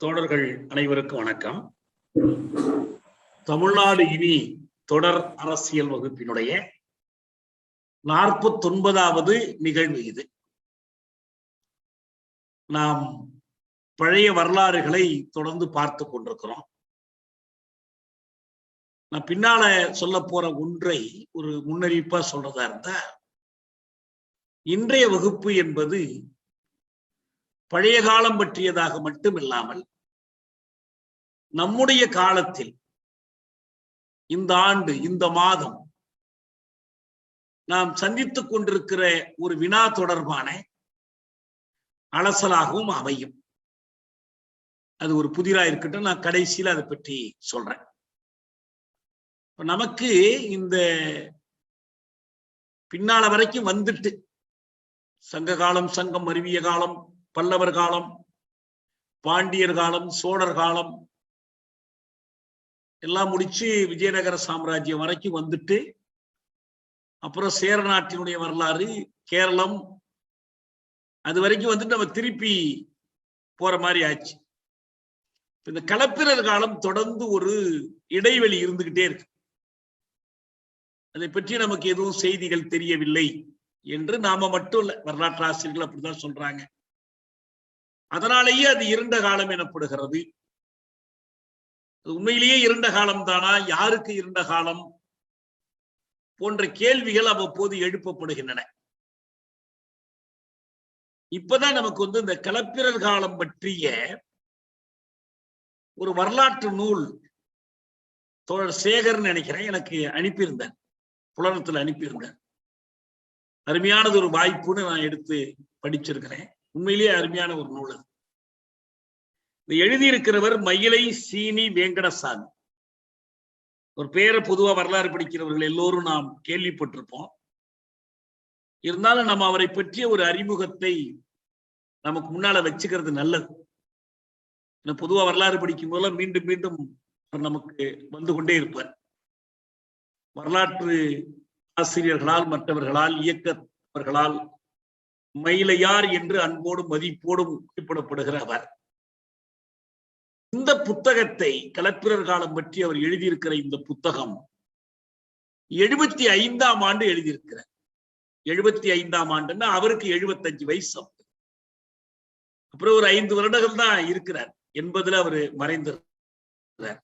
தோழர்கள் அனைவருக்கும் வணக்கம். தமிழ்நாடு இனி தொடர் அரசியல் வகுப்பினுடைய 49வது நிகழ்வு இது. நாம் பழைய வரலாறுகளை தொடர்ந்து பார்த்து கொண்டிருக்கிறோம். நான் பின்னால சொல்ல போற ஒன்றை ஒரு முன்னறிவிப்பா சொல்றதா இருந்தா, இன்றைய வகுப்பு என்பது பழைய காலம் பற்றியதாக மட்டும் இல்லாமல் நம்முடைய காலத்தில் இந்த ஆண்டு இந்த மாதம் நாம் சந்தித்துக் கொண்டிருக்கிற ஒரு வினா தொடர்பான அலசலாகவும் அமையும். அது ஒரு புதிரா இருக்கட்டும், நான் கடைசியில் அதை பற்றி சொல்றேன். நமக்கு இந்த பின்னால வரைக்கும் வந்துட்டு சங்க காலம், சங்கம் அறிவிய காலம், பல்லவர் காலம், பாண்டியர் காலம், சோழர் காலம் எல்லாம் முடிச்சு விஜயநகர சாம்ராஜ்யம் வரைக்கும் வந்துட்டு, அப்புறம் சேர நாட்டினுடைய வரலாறு, கேரளம், அது வரைக்கும் வந்துட்டு நம்ம திருப்பி போற மாதிரி ஆச்சு. இந்த களப்பிரர் காலம் தொடர்ந்து ஒரு இடைவெளி இருந்துகிட்டே இருக்கு. அதை பற்றி நமக்கு எதுவும் செய்திகள் தெரியவில்லை என்று நாம மட்டும் இல்ல, வரலாற்று ஆசிரியர்கள் அப்படிதான் சொல்றாங்க. அதனாலேயே அது இருண்ட காலம் எனப்படுகிறது. உண்மையிலேயே இருண்ட காலம் தானா, யாருக்கு இருண்ட காலம் போன்ற கேள்விகள் அவ்வப்போது எழுப்பப்படுகின்றன. இப்பதான் நமக்கு இந்த களப்பிரர் காலம் பற்றிய ஒரு வரலாற்று நூல் தோழர் சேகர் நினைக்கிறேன் எனக்கு அனுப்பியிருந்தார், புலனத்தில் அனுப்பியிருந்தார். அருமையானது ஒரு வாய்ப்புன்னு நான் எடுத்து படிச்சிருக்கிறேன். உண்மையிலேயே அருமையான ஒரு நூல். அது எழுதியிருக்கிறவர் மயிலை சீனி வேங்கடசாமி. ஒரு பேரை பொதுவா வரலாறு படிக்கிறவர்கள் எல்லோரும் நாம் கேள்விப்பட்டிருப்போம். இருந்தாலும் நம்ம அவரை பற்றிய ஒரு அறிமுகத்தை நமக்கு முன்னால வச்சுக்கிறது நல்லது. பொதுவா வரலாறு படிக்கும் போதெல்லாம் மீண்டும் மீண்டும் நமக்கு வந்து கொண்டே இருப்பார். வரலாற்று ஆசிரியர்களால், மற்றவர்களால், இயக்கவர்களால் மயிலையார் என்று அன்போடும் மதிப்போடும் குறிப்பிடப்படுகிற அவர் இந்த புத்தகத்தை, களப்பிரர் காலம் பற்றி அவர் எழுதியிருக்கிற இந்த புத்தகம் 75ஆம் ஆண்டு எழுதியிருக்கிறார். 75ஆம் ஆண்டுன்னா அவருக்கு 75 வயசு. அப்புறம் ஒரு 5 வருடங்கள் தான் இருக்கிறார். 80ல அவர் மறைந்திருக்கிறார்.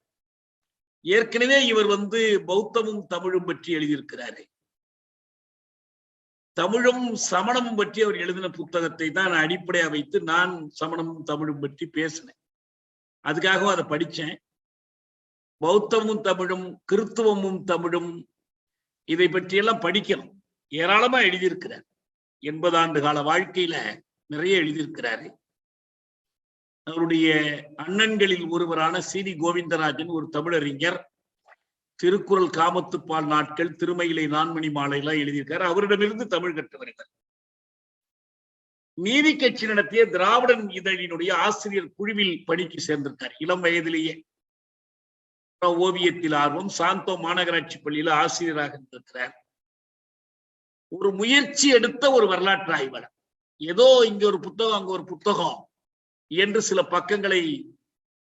ஏற்கனவே இவர் பௌத்தமும் தமிழும் பற்றி எழுதியிருக்கிறாரு. தமிழும் சமணமும் பற்றி அவர் எழுதின புத்தகத்தை தான் அடிப்படையா வைத்து நான் சமணமும் தமிழும் பற்றி பேசினேன். அதுக்காகவும் அதை படிச்சேன். பௌத்தமும் தமிழும், கிறித்துவமும் தமிழும், இதை பற்றியெல்லாம் படிக்கணும். ஏராளமா எழுதியிருக்கிறார். 80 ஆண்டு கால வாழ்க்கையில நிறைய எழுதியிருக்கிறாரு. அவருடைய அண்ணன்களில் ஒருவரான சி.டி. கோவிந்தராஜன் ஒரு தமிழறிஞர், திருக்குறள் காமத்துப்பால் நாட்கள், திருமயிலை நான்மணி மாலை எல்லாம் எழுதியிருக்காரு. அவரிடமிருந்து தமிழ் கற்று வருகிறார். நீதி கட்சி நடத்திய திராவிடன் இதழினுடைய ஆசிரியர் குழுவில் பணிக்கு சேர்ந்திருக்கார் இளம் வயதிலேயே. ஓவியத்தில் ஆர்வம், சாந்தோ மாநகராட்சி பள்ளியில ஆசிரியராக இருந்திருக்கிறார். ஒரு முயற்சி எடுத்த ஒரு வரலாற்று ஆய்வாளர். ஏதோ இங்க ஒரு புத்தகம், அங்க ஒரு புத்தகம் என்று சில பக்கங்களை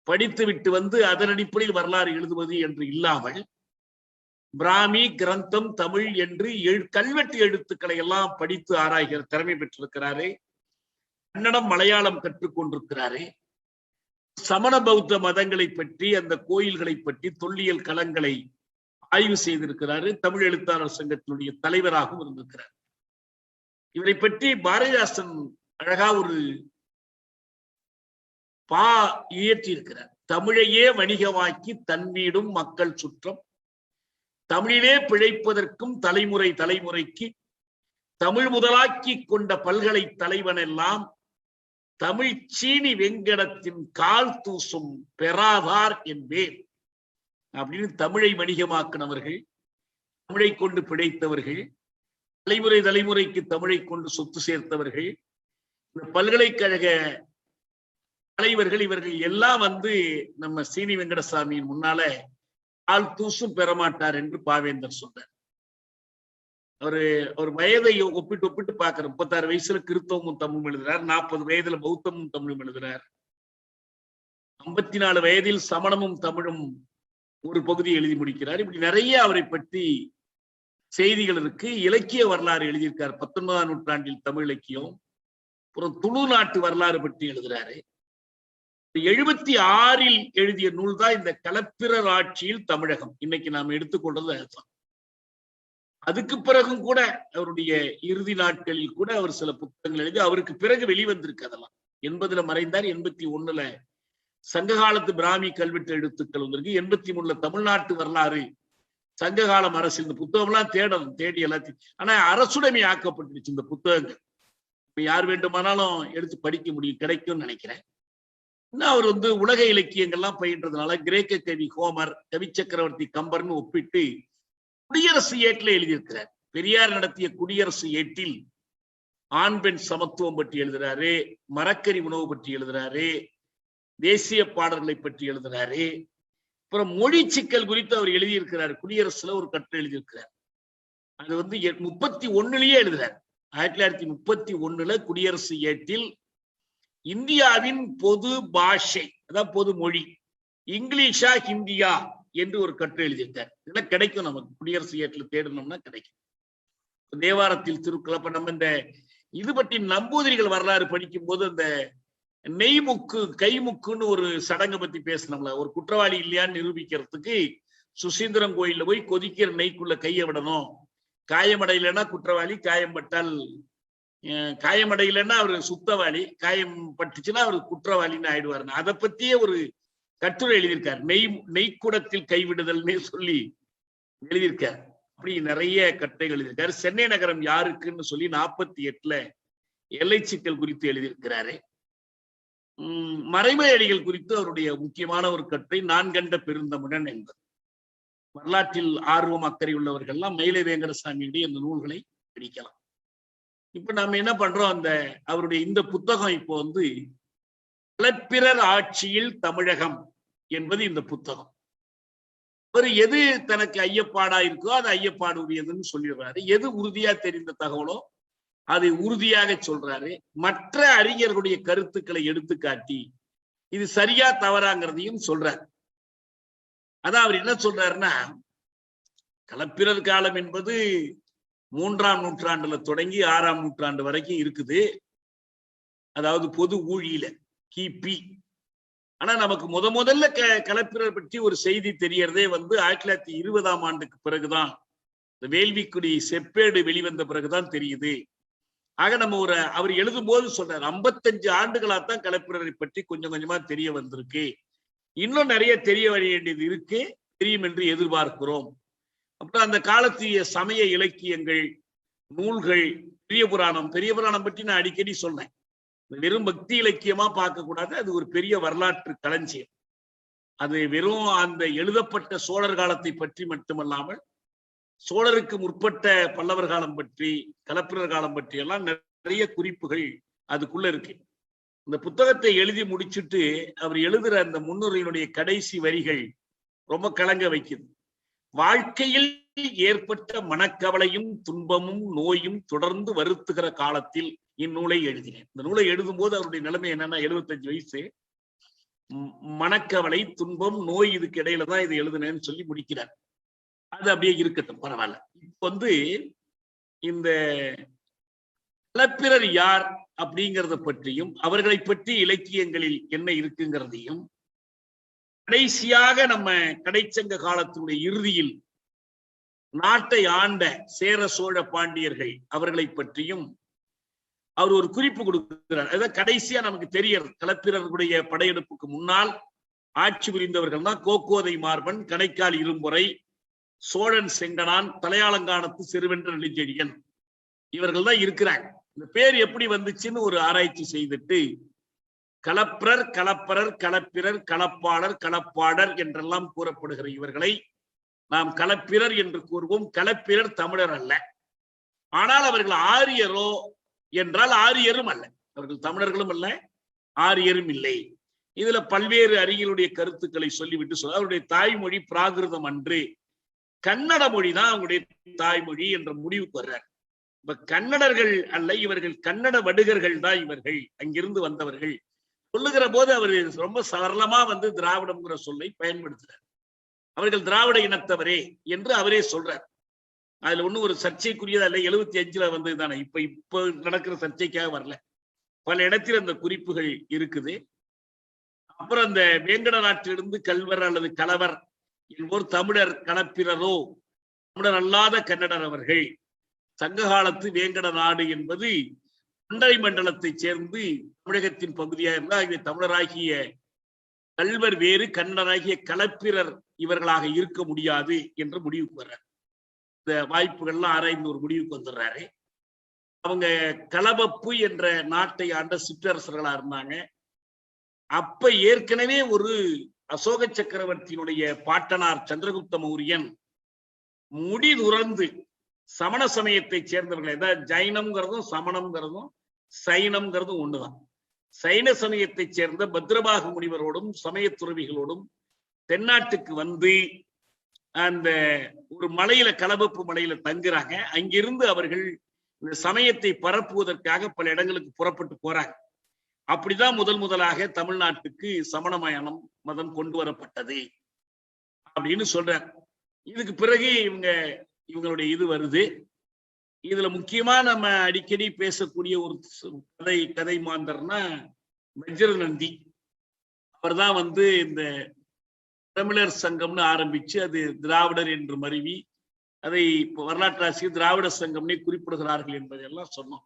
படித்து விட்டு அதன் அடிப்படையில் வரலாறு எழுதுவது என்று இல்லாமல், பிராமி, கிரந்தம், தமிழ் என்று கல்வெட்டு எழுத்துக்களை எல்லாம் படித்து ஆராய்கிற திறமை பெற்றிருக்கிறாரு. கன்னடம், மலையாளம் கற்றுக்கொண்டிருக்கிறாரு. சமண பௌத்த மதங்களை பற்றி, அந்த கோயில்களை பற்றி, தொல்லியல் களங்களை ஆய்வு செய்திருக்கிறாரு. தமிழ் எழுத்தாளர் சங்கத்தினுடைய தலைவராகவும் இருந்திருக்கிறார். இவரை பற்றி பாரதிதாசன் அழகா ஒரு இயற்றி இருக்கிறார். தமிழையே வணிகமாக்கி தன் வீடும் மக்கள் சுற்றம், தமிழிலே பிழைப்பதற்கும் தலைமுறை தலைமுறைக்கு தமிழ் முதலாக்கி கொண்ட பல்கலை தலைவன் எல்லாம் தமிழ் சீனி வெங்கடத்தின் கால் தூசும் பெறாதார் என்பேன் அப்படின்னு தமிழை வணிகமாக்கினவர்கள், தமிழை கொண்டு பிழைத்தவர்கள், தலைமுறை தலைமுறைக்கு தமிழை கொண்டு சொத்து சேர்த்தவர்கள், இந்த பல்கலைக்கழக தலைவர்கள், இவர்கள் எல்லாம் நம்ம சீனி வெங்கடசாமியின் முன்னால கால் தூசும் பெறமாட்டார் என்று பாவேந்தர் சொன்னார். அவர் வயதை ஒப்பிட்டு பார்க்கிற 36 வயசுல கிறிஸ்தவமும் தமிழும் எழுதுறார், 40 வயதுல பௌத்தமும் தமிழும் எழுதுறார். 54 வயதில் சமணமும் தமிழும் ஒரு பகுதி எழுதி முடிக்கிறார். இப்படி நிறைய அவரை பற்றி செய்திகள் இருக்கு. இலக்கிய வரலாறு எழுதியிருக்கார். 19ஆம் நூற்றாண்டில் தமிழ் இலக்கியம். அப்புறம் துளு நாட்டு வரலாறு பற்றி எழுதுறாரு. 76 எழுதிய நூல் தான் இந்த களப்பிரர் ஆட்சியில் தமிழகம். இன்னைக்கு நாம் எடுத்துக்கொண்டது அதுதான். அதுக்கு பிறகும் கூட அவருடைய இறுதி நாட்களில் கூட அவர் சில புத்தகங்கள் எழுதி அவருக்கு பிறகு வெளிவந்திருக்கு. அதெல்லாம் 80ல மறைந்தார். 81ல சங்ககாலத்து பிராமி கல்வெட்டு எழுத்துக்கள் வந்திருக்கு. 83ல தமிழ்நாட்டு வரலாறு சங்ககாலம் அரசு. இந்த புத்தகம்லாம் தேடி எல்லாத்தையும். ஆனா அரசுடைமை ஆக்கப்பட்டுருச்சு இந்த புத்தகங்கள். இப்ப யார் வேண்டுமானாலும் எடுத்து படிக்க முடியும், கிடைக்கும்னு நினைக்கிறேன். இன்னும் அவர் உலக இலக்கியங்கள்லாம் பயின்றதுனால கிரேக்க கவி ஹோமர், கவி சக்கரவர்த்தி கம்பர்னு ஒப்பிட்டு குடியரசு ஏட்டில் எழுதியிருக்கிறார். பெரியார் நடத்திய குடியரசு ஏட்டில் ஆண் பெண் சமத்துவம் பற்றி எழுதுறாரு, மரக்கறி உணவு பற்றி எழுதுறாரு, தேசிய பாடல்களை பற்றி எழுதுறாரு. அப்புறம் மொழி சிக்கல் குறித்து அவர் எழுதியிருக்கிறார். குடியரசுல ஒரு கட்டுரை எழுதியிருக்கிறார். அது 31லயே எழுதுறார். 1931 குடியரசு ஏட்டில் இந்தியாவின் பொது பாஷை, அதான் பொது மொழி, இங்கிலீஷா ஹிந்தியா என்று ஒரு கட்டுரை எழுதியிருக்கார். இதெல்லாம் கிடைக்கும் நமக்கு, குடியரசு ஏட்டில் தேடணும்னா கிடைக்கும். தேவாரத்தில் திருக்குறள். நம்ம இந்த இது பற்றி நம்பூதிரிகள் வரலாறு படிக்கும் போது அந்த நெய்முக்கு கைமுக்குன்னு ஒரு சடங்கை பத்தி பேசணும்ல. ஒரு குற்றவாளி இல்லையான்னு நிரூபிக்கிறதுக்கு சுசீந்திரம் கோயில்ல போய் கொதிக்கிற நெய்க்குள்ள கையை விடணும். காயமடையிலன்னா குற்றவாளி, காயமடையிலன்னா அவர் சுத்தவாளி, காயம் பட்டுச்சுன்னா அவர் குற்றவாளின்னு ஆயிடுவாருன்னு அதை பத்தியே ஒரு கட்டுரை எழுதியிருக்கார். நெய்க்குடத்தில் கைவிடுதல்னே சொல்லி எழுதியிருக்கார். அப்படி நிறைய கட்டுரைகள் எழுதியிருக்காரு. சென்னை நகரம் யாருக்குன்னு சொல்லி 48ல எல்லை சிக்கல் குறித்து எழுதியிருக்கிறாரு. மறைமை அடிகள் குறித்து அவருடைய முக்கியமான ஒரு கட்டுரை நான் கண்ட பெருந்தமிழன் என்பது. வரலாற்றில் ஆர்வம் அக்கறை உள்ளவர்கள்லாம் மயிலை வெங்கடசாமியுடைய இந்த நூல்களை படிக்கலாம். இப்ப நாம என்ன பண்றோம், அவருடைய இந்த புத்தகம் இப்போ களப்பிரர் ஆட்சியில் தமிழகம் என்பது இந்த புத்தகம். அவர் எது தனக்கு ஐயப்பாடா இருக்கோ அது ஐயப்பாடு உரியதுன்னு சொல்லிடுறாரு. எது உறுதியா தெரிந்த தகவலோ அதை உறுதியாக சொல்றாரு. மற்ற அறிஞர்களுடைய கருத்துக்களை எடுத்துக்காட்டி இது சரியா தவறாங்கிறதையும் சொல்றாரு. அதான் அவர் என்ன சொல்றாருன்னா, களப்பிரர் காலம் என்பது 3ஆம் நூற்றாண்டுல தொடங்கி 6ஆம் நூற்றாண்டு வரைக்கும் இருக்குது. அதாவது பொது ஊழியில கிபி. ஆனா நமக்கு முதல்ல களப்பிரர் பற்றி ஒரு செய்தி தெரியறதே 1920ஆம் ஆண்டுக்கு பிறகுதான். இந்த வேள்விக்குடி செப்பேடு வெளிவந்த பிறகுதான் தெரியுது. ஆக நம்ம அவர் எழுதும் போது சொல்றாரு, 55 ஆண்டுகளாத்தான் களப்பிரரை பற்றி கொஞ்சம் கொஞ்சமா தெரிய வந்திருக்கு. இன்னும் நிறைய தெரிய வேண்டியது இருக்கு, தெரியும் என்று எதிர்பார்க்கிறோம். அப்புறம் அந்த காலத்திய சமய இலக்கியங்கள், நூல்கள், பெரிய புராணம் பற்றி நான் அடிக்கடி சொன்னேன். வெறும் பக்தி இலக்கியமா பார்க்க கூடாது, அது ஒரு பெரிய வரலாற்று களஞ்சியம். அது வெறும் அந்த எழுதப்பட்ட சோழர் காலத்தை பற்றி மட்டுமல்லாமல் சோழருக்கு முற்பட்ட பல்லவர் காலம் பற்றி, களப்பிரர் காலம் பற்றி எல்லாம் நிறைய குறிப்புகள் அதுக்குள்ள இருக்கு. இந்த புத்தகத்தை எழுதி முடிச்சுட்டு அவர் எழுதுற அந்த முன்னுரையினுடைய கடைசி வரிகள் ரொம்ப கலங்க வைக்குது. வாழ்க்கையில் ஏற்பட்ட மனக்கவலையும் துன்பமும் நோயும் தொடர்ந்து வருத்துகிற காலத்தில் இந்நூலை எழுதினேன். இந்த நூலை எழுதும் போது அவருடைய நிலைமை என்னன்னா, 75 வயசு, மனக்கவலை, துன்பம், நோய், இதுக்கு இடையில தான் இதை எழுதுனேன்னு சொல்லி முடிக்கிறார். அது அப்படியே இருக்கட்டும், பரவாயில்ல. இப்ப இந்த களப்பிரர் யார் அப்படிங்கிறத பற்றியும் அவர்களை பற்றி இலக்கியங்களில் என்ன இருக்குங்கிறதையும், கடைசியாக நம்ம கடைச்சங்க காலத்தினுடைய இறுதியில் நாட்டை ஆண்ட சேர சோழ பாண்டியர்கள் அவர்களை பற்றியும் அவர் ஒரு குறிப்பு கொடுக்கிறார். அதாவது கடைசியா நமக்கு தெரியறது, களப்பிரருடைய படையெடுப்புக்கு முன்னால் ஆட்சி புரிந்தவர்கள் தான் கோக்கோதை மார்பன், கணைக்கால் இரும்புரை, சோழன் செங்கனான், தலையாளங்கானத்து சிறுவென்ற நெடுஞ்செழியன், இவர்கள் தான் இருக்கிறாங்க. இந்த பேர் எப்படி வந்துச்சுன்னு ஒரு ஆராய்ச்சி செய்துட்டு களப்பிரர், களப்பரர், களப்பிரர், களப்பாளர், களப்பாடர் என்றெல்லாம் கூறப்படுகிற இவர்களை நாம் களப்பிரர் என்று கூறுவோம். களப்பிரர் தமிழர் அல்ல. ஆனால் அவர்கள் ஆரியரோ என்றால் ஆரியரும் அல்ல, அவர்கள் தமிழர்களும் அல்ல, ஆரியரும் இல்லை. இதுல பல்வேறு அறிஞருடைய கருத்துக்களை சொல்லிவிட்டு அவருடைய தாய்மொழி பிராகிருதம் அன்று, கன்னட மொழி தான் அவங்களுடைய தாய்மொழி என்ற முடிவுக்கு வர்றார். இப்ப கன்னடர்கள் அல்ல இவர்கள், கன்னட வடுகர்கள் தான் இவர்கள், அங்கிருந்து வந்தவர்கள். சொல்லுகிற போது அவர் ரொம்ப சரளமா திராவிடம்ங்கிற சொல்லை பயன்படுத்துறார். அவர்கள் திராவிட இனத்தவரே என்று அவரே சொல்றார். அதுல ஒண்ணு ஒரு சர்ச்சைக்குரியதா இல்லை. 75 தானே, இப்ப நடக்கிற சர்ச்சைக்காக வரல. பல இடத்தில் அந்த குறிப்புகள் இருக்குது. அப்புறம் அந்த வேங்கட நாட்டிலிருந்து கல்வர் அல்லது கலவர் என்போர் தமிழர் கலப்பிரரோ தமிழர் அல்லாத கன்னடர் அவர்கள். சங்க காலத்து வேங்கட நாடு என்பது தொண்டை மண்டலத்தை சேர்ந்து தமிழகத்தின் பகுதியாக இருந்தால் தமிழராகிய கல்வர் வேறு, கன்னடராகிய கலப்பிரர் இவர்களாக இருக்க முடியாது என்று முடிவுக்கு வர்றார். இந்த வாய்ப்புகள்லாம் ஆராய்ந்து ஒரு முடிவுக்கு வந்துடுறாரு. அவங்க கலவப்பு என்ற நாட்டை ஆண்ட சிற்றரசர்களா இருந்தாங்க. அப்ப ஏற்கனவே ஒரு அசோக சக்கரவர்த்தியினுடைய பாட்டனார் சந்திரகுப்த மௌரியன் முடி துறந்து சமண சமயத்தை சேர்ந்தவர்கள், ஏதாவது ஜைனம்ங்கிறதும் சமணம்ங்கிறதும் சைனம்ங்கிறதும் ஒண்ணுதான். சைன சமயத்தை சேர்ந்த பத்ரபாகு முனிவரோடும் சமய துறவிகளோடும் தென்னாட்டுக்கு வந்து அந்த ஒரு மலையில கலவப்பு மலையில தங்குறாங்க. அங்கிருந்து அவர்கள் இந்த சமயத்தை பரப்புவதற்காக பல இடங்களுக்கு புறப்பட்டு போறாங்க. அப்படிதான் முதலாக தமிழ்நாட்டுக்கு சமணமயம் மதம் கொண்டு வரப்பட்டது அப்படின்னு சொல்றார். இதுக்கு பிறகு இவங்களுடைய இது வருது. இதுல முக்கியமா நம்ம அடிக்கடி பேசக்கூடிய ஒரு கதை மாந்தர்னா வஜ்ர நந்தி. அவர் தான் இந்த தமிழர் சங்கம்னு ஆரம்பிச்சு அது திராவிடர் என்று மருவி அதை வரலாற்று ஆசிரியர் திராவிட சங்கம்னே குறிப்பிடுகிறார்கள் என்பதெல்லாம் சொன்னோம்.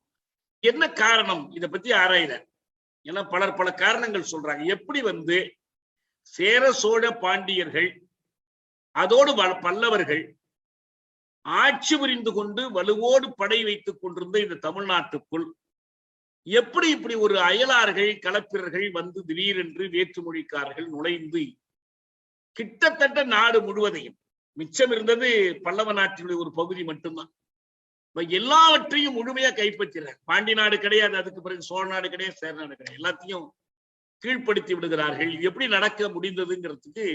என்ன காரணம் இதை பத்தி ஆராயிற? ஏன்னா பல காரணங்கள் சொல்றாங்க. எப்படி சேர சோழ பாண்டியர்கள் அதோடு பல்லவர்கள் ஆட்சி புரிந்து கொண்டு வலுவோடு படை வைத்துக் கொண்டிருந்த இந்த தமிழ்நாட்டுக்குள் எப்படி இப்படி ஒரு அயலார்கள் கலப்பிரர்கள் திடீரென்று வேற்றுமொழிக்காரர்கள் நுழைந்து கிட்டத்தட்ட நாடு முழுவதையும், மிச்சம் இருந்தது பல்லவ நாட்டினுடைய ஒரு பகுதி மட்டும்தான், எல்லாவற்றையும் முழுமையா கைப்பற்றினார். பாண்டி நாடு கிடையாது, அதுக்கு பிறகு சோழ நாடு கிடையாது, சேர நாடு கிடையாது, எல்லாத்தையும் கீழ்ப்படுத்தி விடுகிறார்கள். எப்படி நடக்க முடிந்ததுங்கிறதுக்கு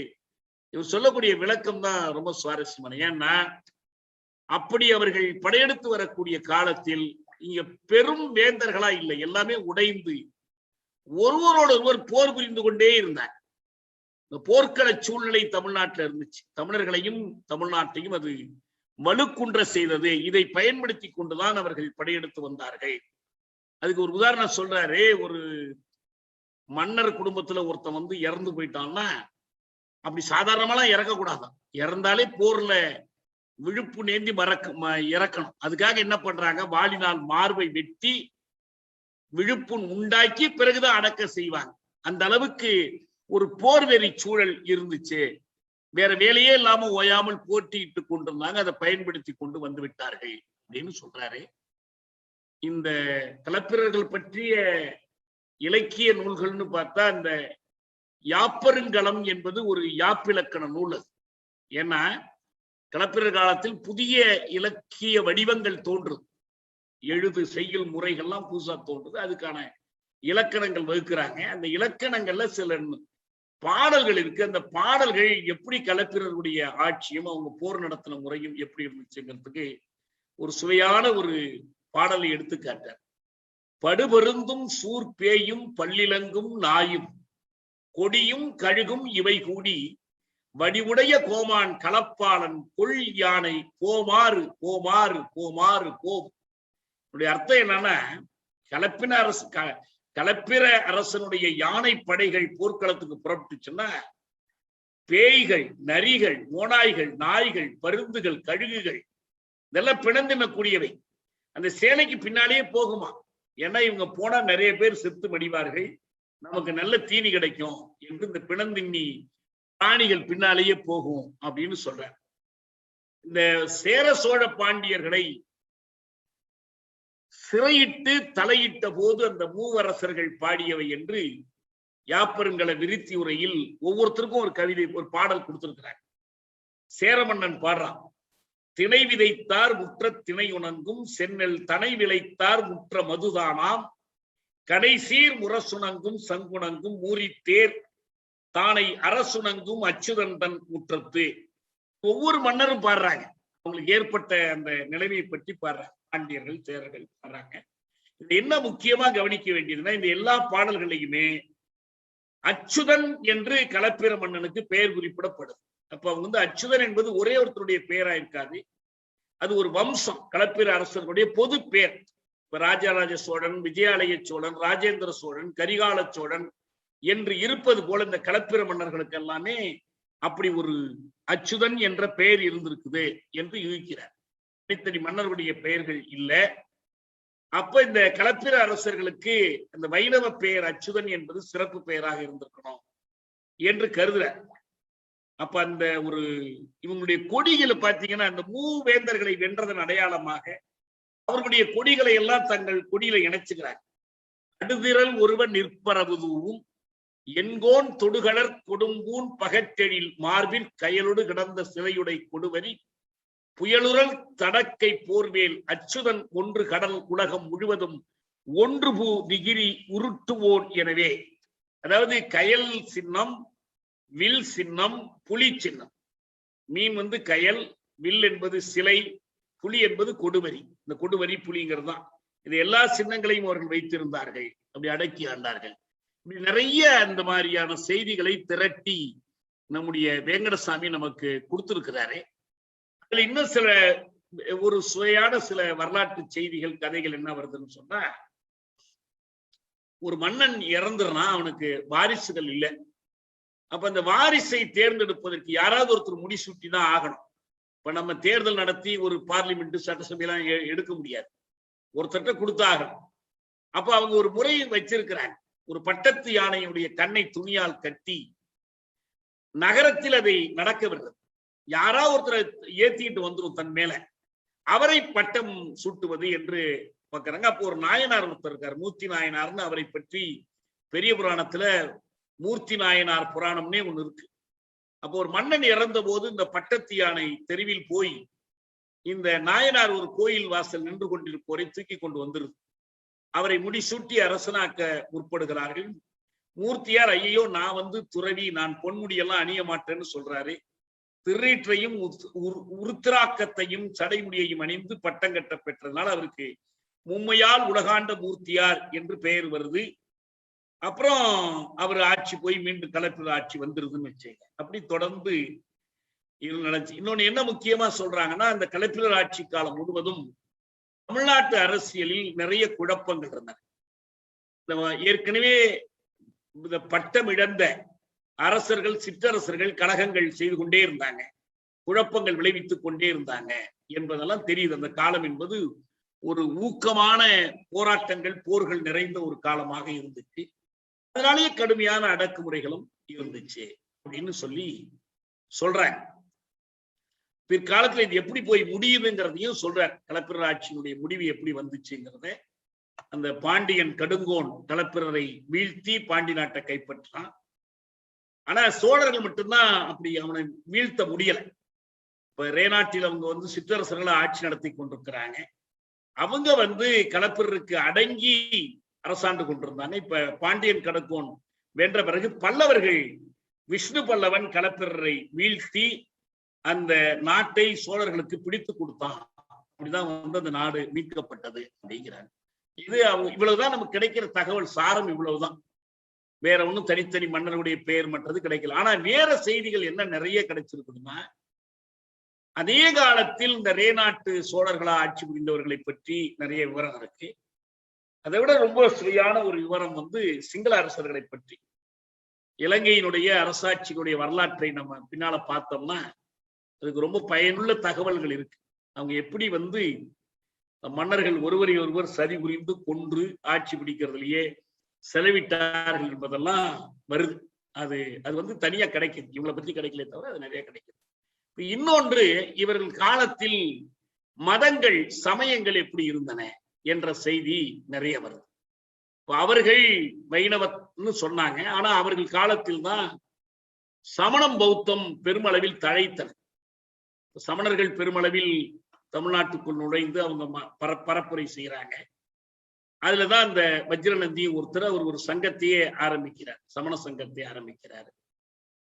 இவர் சொல்லக்கூடிய விளக்கம் தான் ரொம்ப சுவாரஸ்யமான. ஏன்னா அப்படி அவர்கள் படையெடுத்து வரக்கூடிய காலத்தில் இங்க பெரும் வேந்தர்களா இல்லை, எல்லாமே உடைந்து ஒருவரோடு ஒருவர் போர் புரிந்து கொண்டே இருந்தார். இந்த போர்க்கள சூழ்நிலை தமிழ்நாட்டில் இருந்துச்சு. தமிழர்களையும் தமிழ்நாட்டையும் அது வலுக்குன்ற செய்தது. இதை பயன்படுத்தி கொண்டுதான் அவர்கள் படையெடுத்து வந்தார்கள். அதுக்கு ஒரு உதாரணம் சொல்றாரு. ஒரு மன்னர் குடும்பத்துல ஒருத்தன் இறந்து போயிட்டான்னா அப்படி சாதாரணமாலாம் இறக்கக்கூடாதான். இறந்தாலே போர்ல விழுப்பு நேந்தி இறக்கணும். அதுக்காக என்ன பண்றாங்க, வாளினால் மார்பை வெட்டி விழுப்புண் உண்டாக்கி பிறகுதான் அடக்க செய்வாங்க. அந்த அளவுக்கு ஒரு போர்வெறி சூழல் இருந்துச்சு. வேற வேலையே இல்லாம ஓயாமல் போட்டியிட்டு கொண்டிருந்தாங்க. அதை பயன்படுத்தி கொண்டு வந்து விட்டார்கள் அப்படின்னு சொல்றாரு. இந்த கலப்பிரர்கள் பற்றிய இலக்கிய நூல்கள்னு பார்த்தா இந்த யாப்பருங்கலம் என்பது ஒரு யாப்பிலக்கண நூல். அது ஏன்னா கலப்பிரர் காலத்தில் புதிய இலக்கிய வடிவங்கள் தோன்றுது, எழுது செய்யுள் முறைகள்லாம் புதுசா தோன்றுது. அதுக்கான இலக்கணங்கள் வகுக்கிறாங்க. அந்த இலக்கணங்கள்ல சில பாடல்கள் இருக்கு. அந்த பாடல்கள் எப்படி கலப்பிரருடைய ஆட்சியும் அவங்க போர் நடத்தின முறையும் எப்படி இருந்துச்சுங்கிறதுக்கு ஒரு சுவையான ஒரு பாடலை எடுத்துக்காட்டார். படுபெருந்தும் சூர் பேயும் பல்லிலங்கும் நாயும் கொடியும் கழுகும் இவை கூடி வடிவுடைய கோமான் கலப்பாளன் கொள் யானை போமாறு போமாறு போமாறு போம். அர்த்தம் என்னன்னா, கலப்பிர அரசனுடைய யானை படைகள் போர்க்களத்துக்கு புறப்பட்டுச்சுன்னா பேய்கள், நரிகள், ஓநாய்கள், நாய்கள், பருந்துகள், கழுகுகள் இதெல்லாம் பிணந்தினக்கூடியவை. அந்த சேனைக்கு பின்னாலேயே போகுமா. ஏன்னா இவங்க போனா நிறைய பேர் செத்து மடிவார்கள், நமக்கு நல்ல தீனி கிடைக்கும் என்று இந்த பிணந்தின்னி பிராணிகள் பின்னாலேயே போகும் அப்படின்னு சொல்ற. இந்த சேர சோழ பாண்டியர்களை சிறையிட்டு தலையிட்ட போது அந்த மூவரசர்கள் பாடியவை என்று யாப்பருங்கல விருத்தி உரையில் ஒவ்வொருத்தருக்கும் ஒரு கவிதை, ஒரு பாடல் கொடுத்திருக்கிறாங்க. சேரமன்னன் பாடுறான். திணை விதைத்தார் முற்ற திணை உணங்கும் சென்னல் தனை விளைத்தார் முற்ற மதுதானாம் கடைசீர் முரசுணங்கும் சங்குணங்கும் மூரித்தேர் தானை அரசுணங்கும் அச்சுதந்தன் முற்றத்து. ஒவ்வொரு மன்னரும் பாடுறாங்க, அவங்களுக்கு ஏற்பட்ட அந்த நிலைமையை பற்றி பாடுறாங்க. பாண்டியர்கள், சேரர்கள் பாடுறாங்க. இது என்ன முக்கியமா கவனிக்க வேண்டியதுன்னா, இந்த எல்லா பாடல்களையுமே அச்சுதன் என்று களப்பிர மன்னனுக்கு பெயர் குறிப்பிடப்படுது. அப்ப அவங்க வந்து அச்சுதன் என்பது ஒரே ஒருத்தருடைய பெயரா இருக்காது, அது ஒரு வம்சம், களப்பிர அரசர்களுடைய பொது பெயர். இப்ப ராஜராஜ சோழன், விஜயாலய சோழன், ராஜேந்திர சோழன், கரிகால சோழன் என்று இருப்பது போல இந்த களப்பிர மன்னர்களுக்கு எல்லாமே அப்படி ஒரு அச்சுதன் என்ற பெயர் இருந்திருக்குது என்று யூகிக்கிறார். தனித்தனி மன்னர்களுடைய பெயர்கள் இல்லை. அப்ப இந்த களப்பிர அரசர்களுக்கு அந்த வைணவ பெயர் அச்சுதன் என்பது சிறப்பு பெயராக இருந்திருக்கணும் என்று கருதுறார். அப்ப அந்த ஒரு இவங்களுடைய கொடிகளை பார்த்தீங்கன்னா அந்த மூவேந்தர்களை வென்றதன் அடையாளமாக அவர்களுடைய கொடிகளை எல்லாம் தங்கள் கொடியில இணைச்சுக்கிறார். அடுதிரல் ஒருவன் நிற்பரவுதூவும் என்கோன் தொடுகடற் கொடும்பூன் பகற்றெழில் மார்பில் கயலோடு கிடந்த சிலையுடை கொடுவரி புயலுரல் தடக்கை போர்வேல் அச்சுதன் ஒன்று கடல் உலகம் முழுவதும் ஒன்று பூ நிகிரி உருட்டுவோன். எனவே அதாவது கயல் சின்னம், வில் சின்னம், புலி சின்னம். மீன் வந்து கயல், வில் என்பது சிலை, புலி என்பது கொடுவரி. இந்த கொடுவரி புலிங்கிறது தான். இது எல்லா சின்னங்களையும் அவர்கள் வைத்திருந்தார்கள், அப்படி அடக்கி ஆண்டார்கள். இப்படி நிறைய அந்த மாதிரியான செய்திகளை திரட்டி நம்முடைய வேங்கடசாமி நமக்கு கொடுத்திருக்கிறாரு. அதுல இன்னும் சில ஒரு சுவையான சில வரலாற்று செய்திகள், கதைகள் என்ன வருதுன்னு சொன்னா, ஒரு மன்னன் இறந்துறான், அவனுக்கு வாரிசுகள் இல்லை. அப்ப அந்த வாரிசை தேர்ந்தெடுப்பதற்கு யாராவது ஒருத்தர் முடிசூட்டி தான் ஆகணும். இப்ப நம்ம தேர்தல் நடத்தி ஒரு பார்லிமெண்ட், சட்டசபையெல்லாம் எடுக்க முடியாது, ஒருத்தர்கிட்ட கொடுத்தாகணும். அப்ப அவங்க ஒரு முறை வச்சிருக்கிறாங்க. ஒரு பட்டத்து யானையுடைய கண்ணை துணியால் கட்டி நகரத்தில் அதை நடக்க விடுறது. யாரா ஒருத்தரை ஏத்திட்டு வந்துடும் தன் மேல, அவரை பட்டம் சூட்டுவது என்று பார்க்கறாங்க. அப்போ ஒரு நாயனார் ஒருத்தர் இருக்கார், மூர்த்தி நாயனார்னு. அவரை பற்றி பெரிய புராணத்துல மூர்த்தி நாயனார் புராணம்னே ஒண்ணு இருக்கு. அப்போ ஒரு மன்னன் இறந்த போது இந்த பட்டத்து யானை தெருவில் போய் இந்த நாயனார் ஒரு கோயில் வாசல் நின்று கொண்டிருப்போரை தூக்கி கொண்டு வந்துருது. அவரை முடிசூட்டி அரசனாக்க முற்படுகிறார்கள். மூர்த்தியார் ஐயோ நான் வந்து துறவி, நான் பொன்முடியெல்லாம் அணிய மாட்டேன்னு சொல்றாரு. திருநீற்றையும் உருத்திராக்கத்தையும் சடைமுடியையும் அணிந்து பட்டம் கட்ட பெற்றதுனால அவருக்கு மும்மையால் உலகாண்ட மூர்த்தியார் என்று பெயர் வருது. அப்புறம் அவர் ஆட்சி போய் மீண்டும் களப்பிர ஆட்சி வந்துருதுன்னு வச்சுங்க. அப்படி தொடர்ந்து இது நடந்துச்சு. இன்னொன்னு என்ன முக்கியமா சொல்றாங்கன்னா, அந்த களப்பிர ஆட்சி காலம் முழுவதும் தமிழ்நாட்டு அரசியலில் நிறைய குழப்பங்கள் இருந்தன. ஏற்கனவே இந்த பட்டம் இழந்த அரசர்கள், சிற்றரசர்கள் கழகங்கள் செய்து கொண்டே இருந்தாங்க, குழப்பங்கள் விளைவித்துக் கொண்டே இருந்தாங்க என்பதெல்லாம் தெரியுது. அந்த காலம் என்பது ஒரு ஊக்கமான போராட்டங்கள், போர்கள் நிறைந்த ஒரு காலமாக இருந்துச்சு. அதனாலேயே கடுமையான அடக்குமுறைகளும் இருந்துச்சு அப்படின்னு சொல்றாங்க. பிற்காலத்துல இது எப்படி போய் முடியுதுங்கிறதையும் சொல்றார். களப்பிரர் ஆட்சியினுடைய முடிவு எப்படி வந்துச்சுங்கிறத, அந்த பாண்டியன் கடுங்கோன் களப்பிரரை வீழ்த்தி பாண்டி நாட்டை கைப்பற்றான். ஆனா சோழர்கள் மட்டும்தான் அப்படி அவனை வீழ்த்த முடியல. இப்ப ரேநாட்டில் அவங்க வந்து சிற்றரசர்களை ஆட்சி நடத்தி கொண்டிருக்கிறாங்க. அவங்க வந்து களப்பிரருக்கு அடங்கி அரசாண்டு கொண்டிருந்தாங்க. இப்ப பாண்டியன் கடுங்கோன் வென்ற பிறகு பல்லவர்கள், விஷ்ணு பல்லவன் களப்பிரரை வீழ்த்தி அந்த நாட்டை சோழர்களுக்கு பிடித்து கொடுத்தான். அப்படிதான் வந்து அந்த நாடு மீட்கப்பட்டது அப்படிங்கிறாங்க. இது இவ்வளவுதான் நமக்கு கிடைக்கிற தகவல் சாரம், இவ்வளவுதான். வேற ஒன்றும் தனித்தனி மன்னர்களுடைய பெயர் மற்றது கிடைக்கல. ஆனா வேற செய்திகள் என்ன நிறைய கிடைச்சிருக்குதுன்னா, அதே காலத்தில் இந்த ரேநாட்டு சோழர்களா ஆட்சி புரிந்தவர்களை பற்றி நிறைய விவரம் இருக்கு. அதை விட ரொம்ப சுவையான ஒரு விவரம் வந்து சிங்கள அரசர்களை பற்றி. இலங்கையினுடைய அரசாட்சியினுடைய வரலாற்றை நம்ம பின்னால பார்த்தோம்னா அதுக்கு ரொம்ப பயனுள்ள தகவல்கள் இருக்கு. அவங்க எப்படி வந்து மன்னர்கள் ஒருவரை ஒருவர் சரி புரிந்து கொன்று ஆட்சி பிடிக்கிறதுலயே செலவிட்டார்கள் என்பதெல்லாம் வருது. அது வந்து தனியா கிடைக்குது, இவங்களை பத்தி கிடைக்கல தவிர அது நிறைய கிடைக்குது. இன்னொன்று, இவர்கள் காலத்தில் மதங்கள், சமயங்கள் எப்படி இருந்தன என்ற செய்தி நிறைய வருது. அவர்கள் வைணவம்னு சொன்னாங்க, ஆனா அவர்கள் காலத்தில் தான் சமணம் பௌத்தம் பெருமளவில் தழைத்தன. சமணர்கள் பெருமளவில் தமிழ்நாட்டுக்குள் நுழைந்து அவங்க பரப்புரை செய்யறாங்க. அதுலதான் இந்த வஜ்ரநந்தி ஒருத்தர், அவர் ஒரு சங்கத்தையே ஆரம்பிக்கிறார், சமண சங்கத்தை ஆரம்பிக்கிறார்.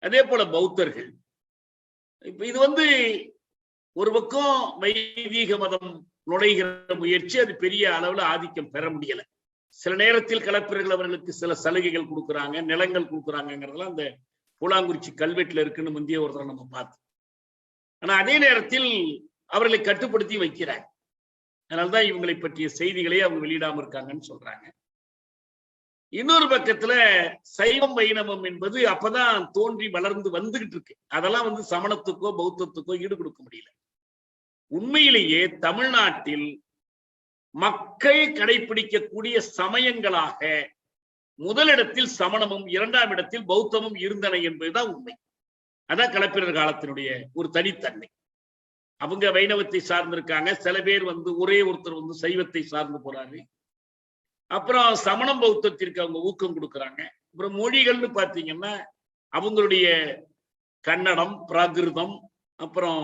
அதே போல பௌத்தர்கள். இப்ப இது வந்து ஒரு பக்கம் வைதீக மதம் நுழைகிற முயற்சி, அது பெரிய அளவுல ஆதிக்கம் பெற முடியல. சில நேரத்தில் களப்பிரர்கள் அவர்களுக்கு சில சலுகைகள் கொடுக்குறாங்க, நிலங்கள் கொடுக்குறாங்கிறதுலாம் அந்த பூலாங்குறிச்சி கல்வெட்டுல இருக்குன்னு முந்தைய ஒரு தடவை நம்ம பார்த்தோம். ஆனா அதே நேரத்தில் அவர்களை கட்டுப்படுத்தி வைக்கிறாங்க. அதனால்தான் இவங்களை பற்றிய செய்திகளை அவங்க வெளியிடாம இருக்காங்கன்னு சொல்றாங்க. இன்னொரு பக்கத்துல சைவம் வைணவம் என்பது அப்பதான் தோன்றி வளர்ந்து வந்துகிட்டு இருக்கு. அதெல்லாம் சமணத்துக்கோ பௌத்தத்துக்கோ ஈடு கொடுக்க முடியல. உண்மையிலேயே தமிழ்நாட்டில் மக்கள் கடைபிடிக்கக்கூடிய சமயங்களாக முதலிடத்தில் சமணமும் 2ஆம் இடத்தில் பௌத்தமும் இருந்தன என்பதுதான் உண்மை. அதான் களப்பிரர் காலத்தினுடைய ஒரு தனித்தன்மை. அவங்க வைணவத்தை சார்ந்திருக்காங்க. சில பேர் ஒரே ஒருத்தர் சைவத்தை சார்ந்து போறாரு. அப்புறம் சமணம் பௌத்தத்திற்கு அவங்க ஊக்கம் கொடுக்குறாங்க. அப்புறம் மொழிகள்னு பாத்தீங்கன்னா அவங்களுடைய கன்னடம், பிராகிருதம், அப்புறம்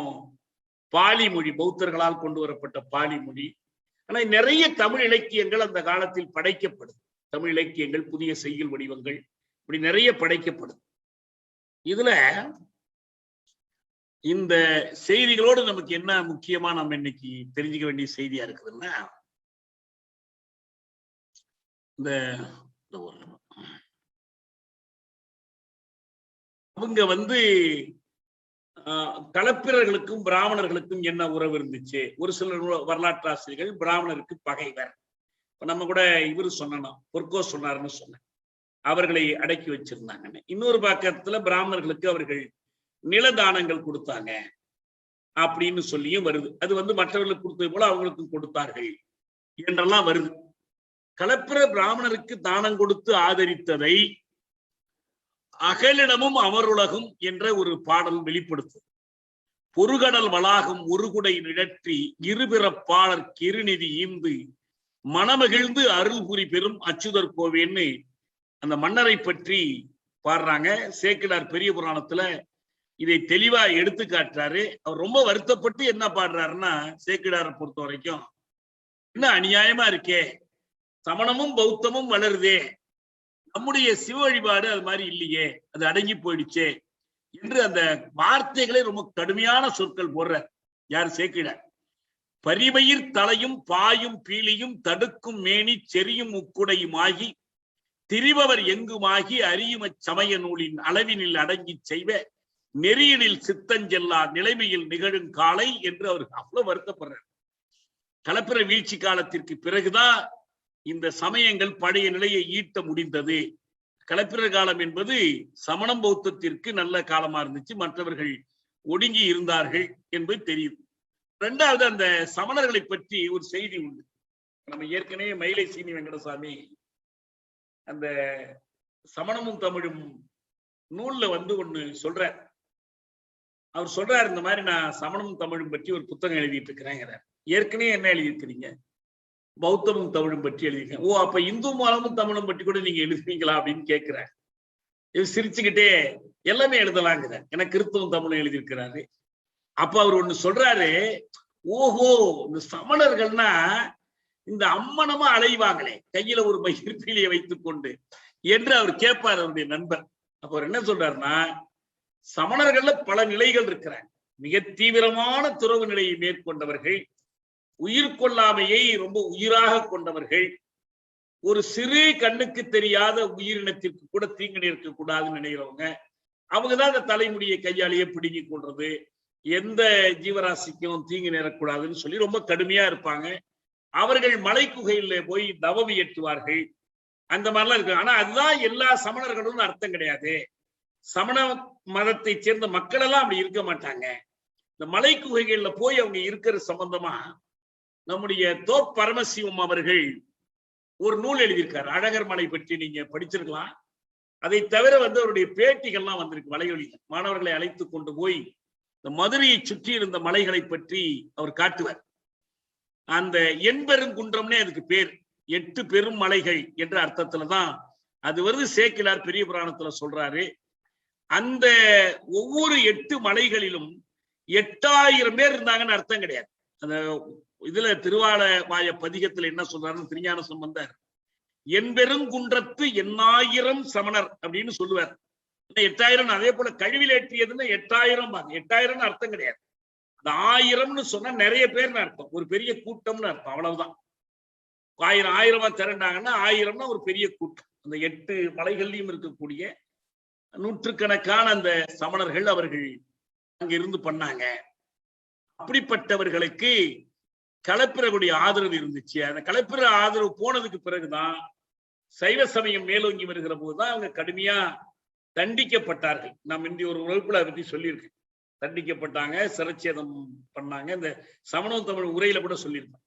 பாலி மொழி, பௌத்தர்களால் கொண்டு வரப்பட்ட பாலி மொழி. ஆனா நிறைய தமிழ் இலக்கியங்கள் அந்த காலத்தில் படைக்கப்படுது. தமிழ் இலக்கியங்கள், புதிய செய்யுள் வடிவங்கள், இப்படி நிறைய படைக்கப்படுது. இதுல இந்த செய்திகளோடு நமக்கு என்ன முக்கியமா நம்ம இன்னைக்கு தெரிஞ்சுக்க வேண்டிய செய்தியா இருக்குதுன்னா, இந்த அவங்க களப்பிரர்களுக்கும் பிராமணர்களுக்கும் என்ன உறவு இருந்துச்சு? ஒரு சில வரலாற்று ஆசிரியர்கள் பிராமணருக்கு பகைவர். நம்ம கூட இவரு சொன்னோம், பொற்கோ சொன்னாருன்னு சொன்னேன், அவர்களை அடக்கி வச்சிருந்தாங்கன்னு. இன்னொரு பக்கத்துல பிராமணர்களுக்கு அவர்கள் நிலதானங்கள் கொடுத்தாங்க அப்படின்னு சொல்லியும் வருது. அது மற்றவர்களுக்கு கொடுத்தது போல அவங்களுக்கும் கொடுத்தார்கள் என்றெல்லாம் வருது. களப்பிர பிராமணருக்கு தானம் கொடுத்து ஆதரித்ததை அகலிடமும் அமருலகும் என்ற ஒரு பாடல் வெளிப்படுத்து. பொறுகடல் வளாகம் ஒருகுடை நிழற்றி இருபிறப்பாளர் கிருநிதி ஈந்து மனமகிழ்ந்து அருள் புரி பெரும் அச்சுதர் கோவேன்னு அந்த மன்னரை பற்றி பாடுறாங்க. சேக்கிழார் பெரிய புராணத்துல இதை தெளிவா எடுத்து காட்டுறாரு. அவர் ரொம்ப வருத்தப்பட்டு என்ன பாடுறாருன்னா, சேக்கிழாரை பொறுத்த வரைக்கும் என்ன அநியாயமா இருக்கே, சமணமும் பௌத்தமும் வளருதே, நம்முடைய சிவ வழிபாடு அது மாதிரி இல்லையே, அது அடங்கி போயிடுச்சே என்று அந்த வார்த்தைகளை ரொம்ப கடுமையான சொற்கள் போடுறார். யார்? சேக்கிழார். பரிவயிர் தலையும் பாயும் பீலியும் தடுக்கும் மேனி செரியும் முக்குடையுமாகி திரிபவர் எங்குமாகி அறியும் சமய நூலின் அளவினில் அடங்கி செய்வ நெறியினில் சித்தஞ்செல்லா நிலைமையில் நிகழும் காலை என்று அவர் அவ்வளவு வருத்தப்படுறார். களப்பிர வீழ்ச்சி காலத்திற்கு பிறகுதான் இந்த சமயங்கள் பழைய நிலையை ஈட்ட முடிந்தது. களப்பிர காலம் என்பது சமணம் பௌத்தத்திற்கு நல்ல காலமா இருந்துச்சு, மற்றவர்கள் ஒடுங்கி இருந்தார்கள் என்பது தெரியுது. இரண்டாவது, அந்த சமணர்களை பற்றி ஒரு செய்தி உண்டு. நம்ம ஏற்கனவே மயிலை சீனி வெங்கடசாமி அந்த சமணமும் தமிழும் நூல்ல ஒண்ணு சொல்றார். அவர் சொல்றாரு, இந்த மாதிரி நான் சமணமும் தமிழும் பற்றி ஒரு புத்தகம் எழுதிட்டு இருக்கிறேங்கிறார். ஏற்கனவே என்ன எழுதியிருக்கிறீங்க? பௌத்தமும் தமிழும் பற்றி எழுதியிருக்கேன். ஓ, அப்ப இந்து மதமும் தமிழும் பற்றி கூட நீங்க எழுதுவீங்களா அப்படின்னு கேட்கிறார். இவர் சிரிச்சுக்கிட்டே எல்லாமே எழுதலாங்கிற, எனக்கு கிறிஸ்தவம் தமிழும் எழுதியிருக்கிறாரு. அப்ப அவர் ஒண்ணு சொல்றாரு, ஓஹோ, இந்த சமணர்கள்னா இந்த அம்மனமா அலைவாங்களே கையில ஒரு மயிர்பீலியை வைத்துக் கொண்டு என்று அவர் கேட்பார் அவருடைய நண்பர். அப்ப அவர் என்ன சொல்றாருன்னா, சமணர்கள்ல பல நிலைகள் இருக்கிறாங்க. மிக தீவிரமான துறவு நிலையை மேற்கொண்டவர்கள், உயிர் கொள்ளாமையை ரொம்ப உயிராக கொண்டவர்கள், ஒரு சிறு கண்ணுக்கு தெரியாத உயிரினத்திற்கு கூட தீங்கு நேர்க்க கூடாதுன்னு நினைக்கிறவங்க, அவங்கதான் அந்த தலைமுடியை கையாலேயே பிடுங்கி கொள்றது, எந்த ஜீவராசிக்கும் தீங்கு நேரக்கூடாதுன்னு சொல்லி ரொம்ப கடுமையா இருப்பாங்க. அவர்கள் மலை குகையில போய் தவம் இயற்றுவார்கள். அந்த மாதிரிலாம் இருக்கு. ஆனா அதுதான் எல்லா சமணர்களும் அர்த்தம் கிடையாது. சமண மதத்தை சேர்ந்த மக்கள் எல்லாம் அப்படி இருக்க மாட்டாங்க. இந்த மலை குகைகள்ல போய் அவங்க இருக்கிற சம்பந்தமா நம்முடைய தோப் பரமசிவம் அவர்கள் ஒரு நூல் எழுதியிருக்காரு. அழகர் மலை பற்றி நீங்க படிச்சிருக்கலாம். அதை தவிர அவருடைய பேட்டிகள்லாம் வந்திருக்கு வலையொலியில். மாணவர்களை அழைத்து கொண்டு போய் இந்த மதுரையை சுற்றி இருந்த மலைகளை பற்றி அவர் காட்டுவார். அந்த எண்பெருங்குன்றம்னே அதுக்கு பேர், 8 பெரும் மலைகள் என்ற அர்த்தத்துலதான் அது வருது. சேக்கிழார் பெரிய புராணத்துல சொல்றாரு, அந்த ஒவ்வொரு 8 மலைகளிலும் 8000 பேர் இருந்தாங்கன்னு அர்த்தம் கிடையாது. அந்த இதுல திருவாலவாய பதிகத்துல என்ன சொல்றாருன்னு திருஞான சம்பந்தர், எண்பெருங்குன்றத்து 8000 சமணர் அப்படின்னு சொல்லுவார். 8000, அதே போல கழிவிலேற்றியதுன்னு 8000, 8000 அர்த்தம் கிடையாது. அந்த 1000ன்னு சொன்னா நிறைய பேர்னு அர்த்தம், ஒரு பெரிய கூட்டம்னு அர்த்தம், அவ்வளவுதான். ஆயிரமா திரண்டாங்கன்னா 1000னா ஒரு பெரிய கூட்டம். அந்த 8 மலைகள்லயும் இருக்கக்கூடிய நூற்றுக்கணக்கான அந்த சமணர்கள் அவர்கள் அங்க இருந்து பண்ணாங்க. அப்படிப்பட்டவர்களுக்கு களப்பிரருடைய ஆதரவு இருந்துச்சு. அந்த களப்பிர ஆதரவு போனதுக்கு பிறகுதான் சைவ சமயம் மேலோங்கி வருகிற போதுதான் அவங்க கடுமையா தண்டிக்கப்பட்டார்கள். நாம் இந்திய ஒரு வகுப்புல அதை பத்தி சொல்லியிருக்கேன். தண்டிக்கப்பட்டாங்க, சிரச்சேதம் பண்ணாங்க. இந்த சமணம் தமிழ் உரையில கூட சொல்லியிருக்கேன்.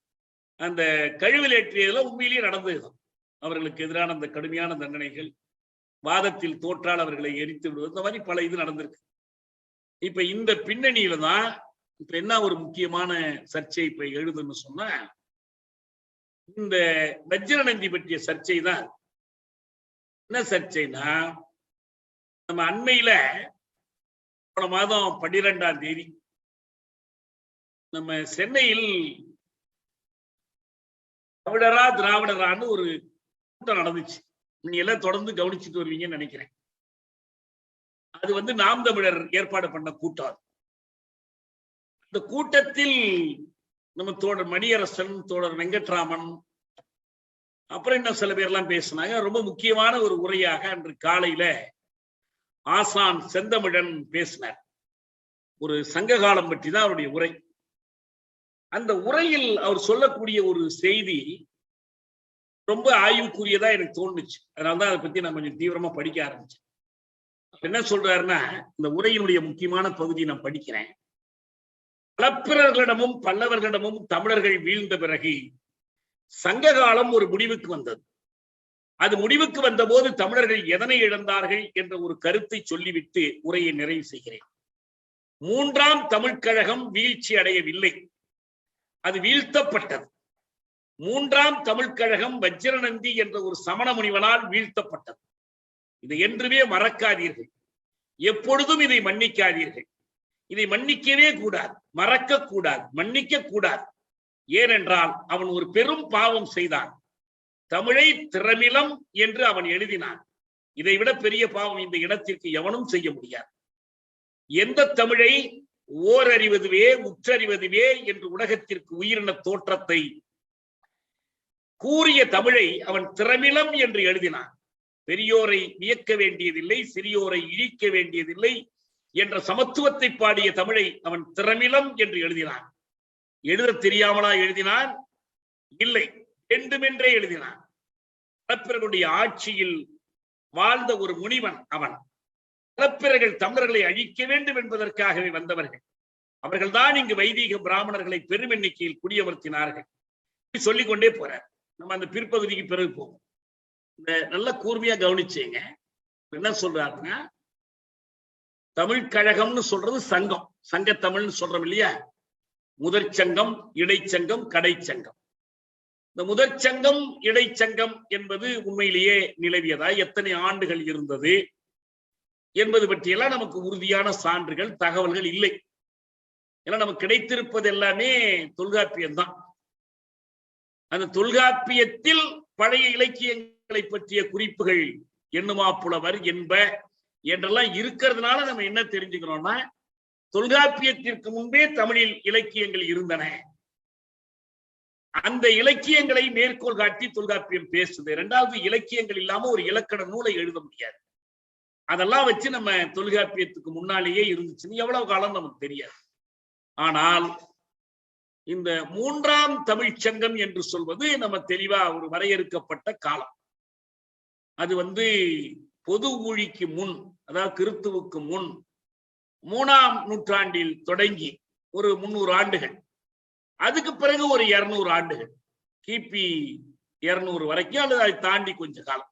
அந்த கழிவில் ஏற்றியதுல உண்மையிலேயே நடந்ததுதான். அவர்களுக்கு எதிரான அந்த கடுமையான தண்டனைகள், வாதத்தில் தோற்றால் அவர்களை எரித்து விடுவது, இந்த மாதிரி பல இது நடந்திருக்கு. இப்ப இந்த பின்னணியில தான் இப்ப என்ன ஒரு முக்கியமான சர்ச்சை இப்ப எழுதுன்னு சொன்னா, இந்த வஜ்ரநந்தி பற்றிய சர்ச்சை தான். என்ன சர்ச்சைனா, நம்ம அண்மையில போன மாதம் 12ஆம் தேதி நம்ம சென்னையில் தமிழரா திராவிடரான்னு ஒரு கூட்டம் நடந்துச்சு. நீங்க எல்லாம் தொடர்ந்து கவனிச்சுட்டு வருவீங்கன்னு நினைக்கிறேன். அது நாம் தமிழர் ஏற்பாடு பண்ண கூட்டம். அந்த கூட்டத்தில் நம்ம தோழர் மணியரசன், தோழர் வெங்கட்ராமன், அப்புறம் இன்னும் சில பேர் எல்லாம் பேசினாங்க. ரொம்ப முக்கியமான ஒரு உரையாக அன்று காலையில ஆசான் செந்தமிழன் பேசினார். ஒரு சங்க காலம் பற்றி தான் அவருடைய உரை. அந்த உரையில் அவர் சொல்லக்கூடிய ஒரு செய்தி ரொம்ப ஆய்வுக்குரியதா எனக்கு தோணுச்சு. அதனாலதான் அதை பத்தி நான் கொஞ்சம் தீவிரமா படிக்க ஆரம்பிச்சேன். என்ன சொல்றாருன்னா, இந்த உரையினுடைய முக்கியமான பகுதி நான் படிக்கிறேன். களப்பிரர்களிடமும் பல்லவர்களிடமும் தமிழர்கள் வீழ்ந்த பிறகு சங்க காலம் ஒரு முடிவுக்கு வந்தது. அது முடிவுக்கு வந்த போது தமிழர்கள் எதனை இழந்தார்கள் என்ற ஒரு கருத்தை சொல்லிவிட்டு உரையை நிறைவு செய்கிறேன். 3ஆம் தமிழ்க்கழகம் வீழ்ச்சி அடையவில்லை, அது வீழ்த்தப்பட்டது. 3ஆம் தமிழ்க்கழகம் வஜ்ரநந்தி என்ற ஒரு சமண முனிவனால் வீழ்த்தப்பட்டது. இதை என்றுமே மறக்காதீர்கள், எப்பொழுதும் இதை மன்னிக்காதீர்கள். இதை மன்னிக்கவே கூடாது, மறக்க கூடாது, மன்னிக்க கூடாது. ஏனென்றால் அவன் ஒரு பெரும் பாவம் செய்தான். தமிழை திறமிலம் என்று அவன் எழுதினான். இதைவிட பெரிய பாவம் இந்த இடத்திற்கு எவனும் செய்ய முடியாது. எந்த தமிழை ஓரறிவதுவே உற்றறிவதுவே என்று உலகத்திற்கு உயிரின தோற்றத்தை கூறிய தமிழை அவன் திறமிலம் என்று எழுதினான். பெரியோரை வியக்க வேண்டியதில்லை, சிறியோரை இழிக்க வேண்டியதில்லை என்ற சமத்துவத்தை பாடிய தமிழை அவன் திறமிலம் என்று எழுதினான். எழுத தெரியாமலா எழுதினான்? இல்லை, வேண்டுமென்றே எழுதினான். களப்பிரருடைய ஆட்சியில் வாழ்ந்த ஒரு முனிவன் அவன். களப்பிரர்கள் தமிழர்களை அழிக்க வேண்டும் என்பதற்காகவே வந்தவர்கள். அவர்கள்தான் இங்கு வைதிக பிராமணர்களை பெரும் எண்ணிக்கையில் குடியமர்த்தினார்கள். சொல்லிக்கொண்டே போறார். நம்ம அந்த பிற்பகுதிக்கு பிறகு போவோம். இந்த நல்ல கூர்மையா கவனிச்சீங்க. என்ன சொல்றாருன்னா, தமிழ் கழகம்னு சொல்றது சங்கம், சங்க தமிழ்னு சொல்றோம் இல்லையா? முதற் சங்கம், இடைச்சங்கம், கடைச்சங்கம். இந்த முதற் சங்கம் இடைச்சங்கம் என்பது உண்மையிலேயே நிலவியதா, எத்தனை ஆண்டுகள் இருந்தது என்பது பற்றியெல்லாம் நமக்கு உறுதியான சான்றுகள், தகவல்கள் இல்லை. ஏன்னா நமக்கு கிடைத்திருப்பது எல்லாமே தொல்காப்பியம் தான். அந்த தொல்காப்பியத்தில் பழைய இலக்கியங்களை பற்றிய குறிப்புகள் எண்ணுமா புலவர் என்ப என்றெல்லாம் இருக்கிறதுனால நம்ம என்ன தெரிஞ்சுக்கிறோம்னா, தொல்காப்பியத்திற்கு முன்பே தமிழில் இலக்கியங்கள் இருந்தன. அந்த இலக்கியங்களை மேற்கோள் காட்டி தொல்காப்பியம் பேசுது. 2வது, இலக்கியங்கள் இல்லாம ஒரு இலக்கண நூலை எழுத முடியாது. அதெல்லாம் வச்சு நம்ம தொல்காப்பியத்துக்கு முன்னாலேயே இருந்துச்சுன்னு எவ்வளவு காலம் நமக்கு தெரியாது. ஆனால் இந்த 3ஆம் தமிழ்ச்சங்கம் என்று சொல்வது நம்ம தெளிவா ஒரு வரையறுக்கப்பட்ட காலம். அது பொது ஊழிக்கு முன், அதாவது கிறிஸ்துவுக்கு முன் 3ஆம் நூற்றாண்டில் தொடங்கி ஒரு 300 ஆண்டுகள், அதுக்கு பிறகு ஒரு 200 ஆண்டுகள், கிபி 200 வரைக்கும் அல்லது அதை தாண்டி கொஞ்ச காலம்